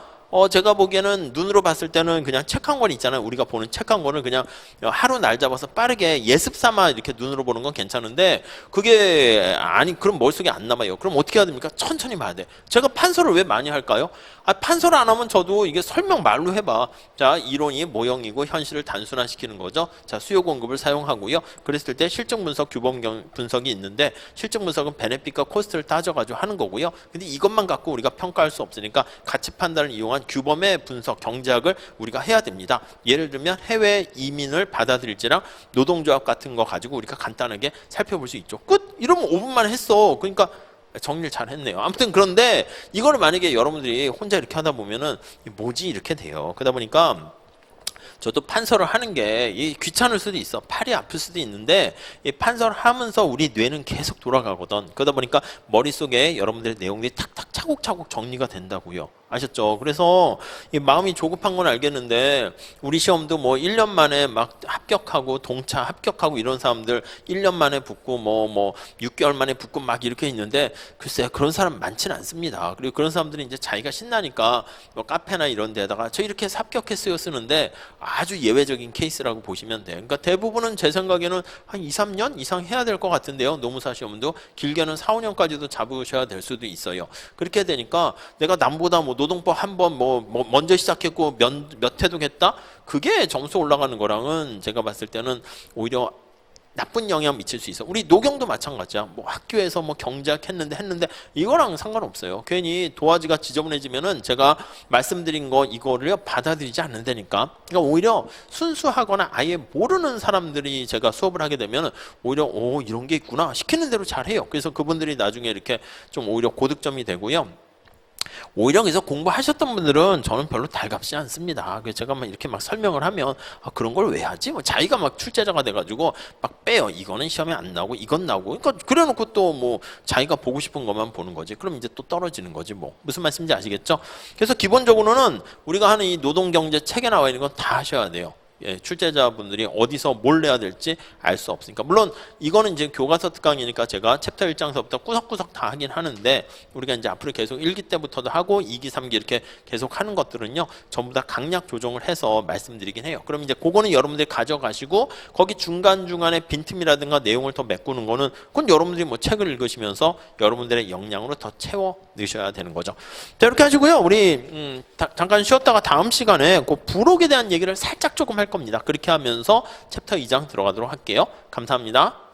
제가 보기에는 눈으로 봤을 때는 그냥 책 한 권 있잖아요. 우리가 보는 책 한 권을 그냥 하루 날 잡아서 빠르게 예습 삼아 이렇게 눈으로 보는 건 괜찮은데 그게 그럼 머릿속에 안 남아요. 그럼 어떻게 해야 됩니까? 천천히 봐야 돼. 제가 판서를 왜 많이 할까요? 판서를 안 하면 저도 이게 설명 말로 해봐. 자, 이론이 모형이고 현실을 단순화시키는 거죠. 자, 수요 공급을 사용하고요. 그랬을 때 실증 분석, 규범 분석이 있는데 실증 분석은 베네핏과 코스트를 따져가지고 하는 거고요. 근데 이것만 갖고 우리가 평가할 수 없으니까 가치 판단을 이용한 규범의 분석, 경제학을 우리가 해야 됩니다. 예를 들면 해외 이민을 받아들일지랑 노동조합 같은 거 가지고 우리가 간단하게 살펴볼 수 있죠. 끝! 이러면 5분만 했어. 그러니까 정리를 잘 했네요. 아무튼 그런데 이거를 만약에 여러분들이 혼자 이렇게 하다 보면은 뭐지 이렇게 돼요. 그러다 보니까 저도 판서를 하는 게 귀찮을 수도 있어. 팔이 아플 수도 있는데 이 판서를 하면서 우리 뇌는 계속 돌아가거든. 그러다 보니까 머릿속에 여러분들의 내용들이 탁탁 차곡차곡 정리가 된다고요. 아셨죠? 그래서 이 마음이 조급한 건 알겠는데 우리 시험도 뭐 1년 만에 막 합격하고 동차 합격하고 이런 사람들 1년 만에 붙고 뭐 6개월 만에 붙고 막 이렇게 있는데 글쎄요 그런 사람 많지는 않습니다. 그리고 그런 사람들이 이제 자기가 신나니까 뭐 카페나 이런 데다가 저 이렇게 합격했어요 쓰는데 아주 예외적인 케이스라고 보시면 돼요. 그러니까 대부분은 제 생각에는 한 2, 3년 이상 해야 될 것 같은데요. 노무사 시험도 길게는 4, 5년까지도 잡으셔야 될 수도 있어요. 그렇게 되니까 내가 남보다 뭐 노동법 한 번 먼저 시작했고 몇 회도 했다? 그게 점수 올라가는 거랑은 제가 봤을 때는 오히려 나쁜 영향 미칠 수 있어. 우리 노경도 마찬가지야. 뭐 학교에서 뭐 경제학 했는데 이거랑 상관없어요. 괜히 도화지가 지저분해지면은 제가 말씀드린 거 이거를 받아들이지 않는다니까. 그러니까 오히려 순수하거나 아예 모르는 사람들이 제가 수업을 하게 되면 오히려 이런 게 있구나 시키는 대로 잘해요. 그래서 그분들이 나중에 이렇게 좀 오히려 고득점이 되고요. 오히려 그래서 공부하셨던 분들은 저는 별로 달갑지 않습니다. 그래서 제가 막 이렇게 막 설명을 하면 그런 걸 왜 하지? 뭐 자기가 막 출제자가 돼가지고 막 빼요. 이거는 시험에 안 나오고 이건 나오고. 그러니까 그래놓고 또 뭐 자기가 보고 싶은 것만 보는 거지. 그럼 이제 또 떨어지는 거지 뭐. 무슨 말씀인지 아시겠죠? 그래서 기본적으로는 우리가 하는 이 노동경제 책에 나와 있는 건 다 하셔야 돼요. 출제자분들이 어디서 뭘 내야 될지 알 수 없으니까. 물론 이거는 이제 교과서 특강이니까 제가 챕터 1장서부터 구석구석 다 하긴 하는데 우리가 이제 앞으로 계속 1기 때부터도 하고 2기, 3기 이렇게 계속 하는 것들은요 전부 다 강약 조정을 해서 말씀드리긴 해요. 그럼 이제 그거는 여러분들이 가져가시고 거기 중간중간에 빈틈이라든가 내용을 더 메꾸는 거는 그건 여러분들이 뭐 책을 읽으시면서 여러분들의 역량으로 더 채워 넣으셔야 되는 거죠. 자, 이렇게 하시고요. 우리 잠깐 쉬었다가 다음 시간에 그 부록에 대한 얘기를 살짝 조금 할 겁니다. 그렇게 하면서 챕터 2장 들어가도록 할게요. 감사합니다.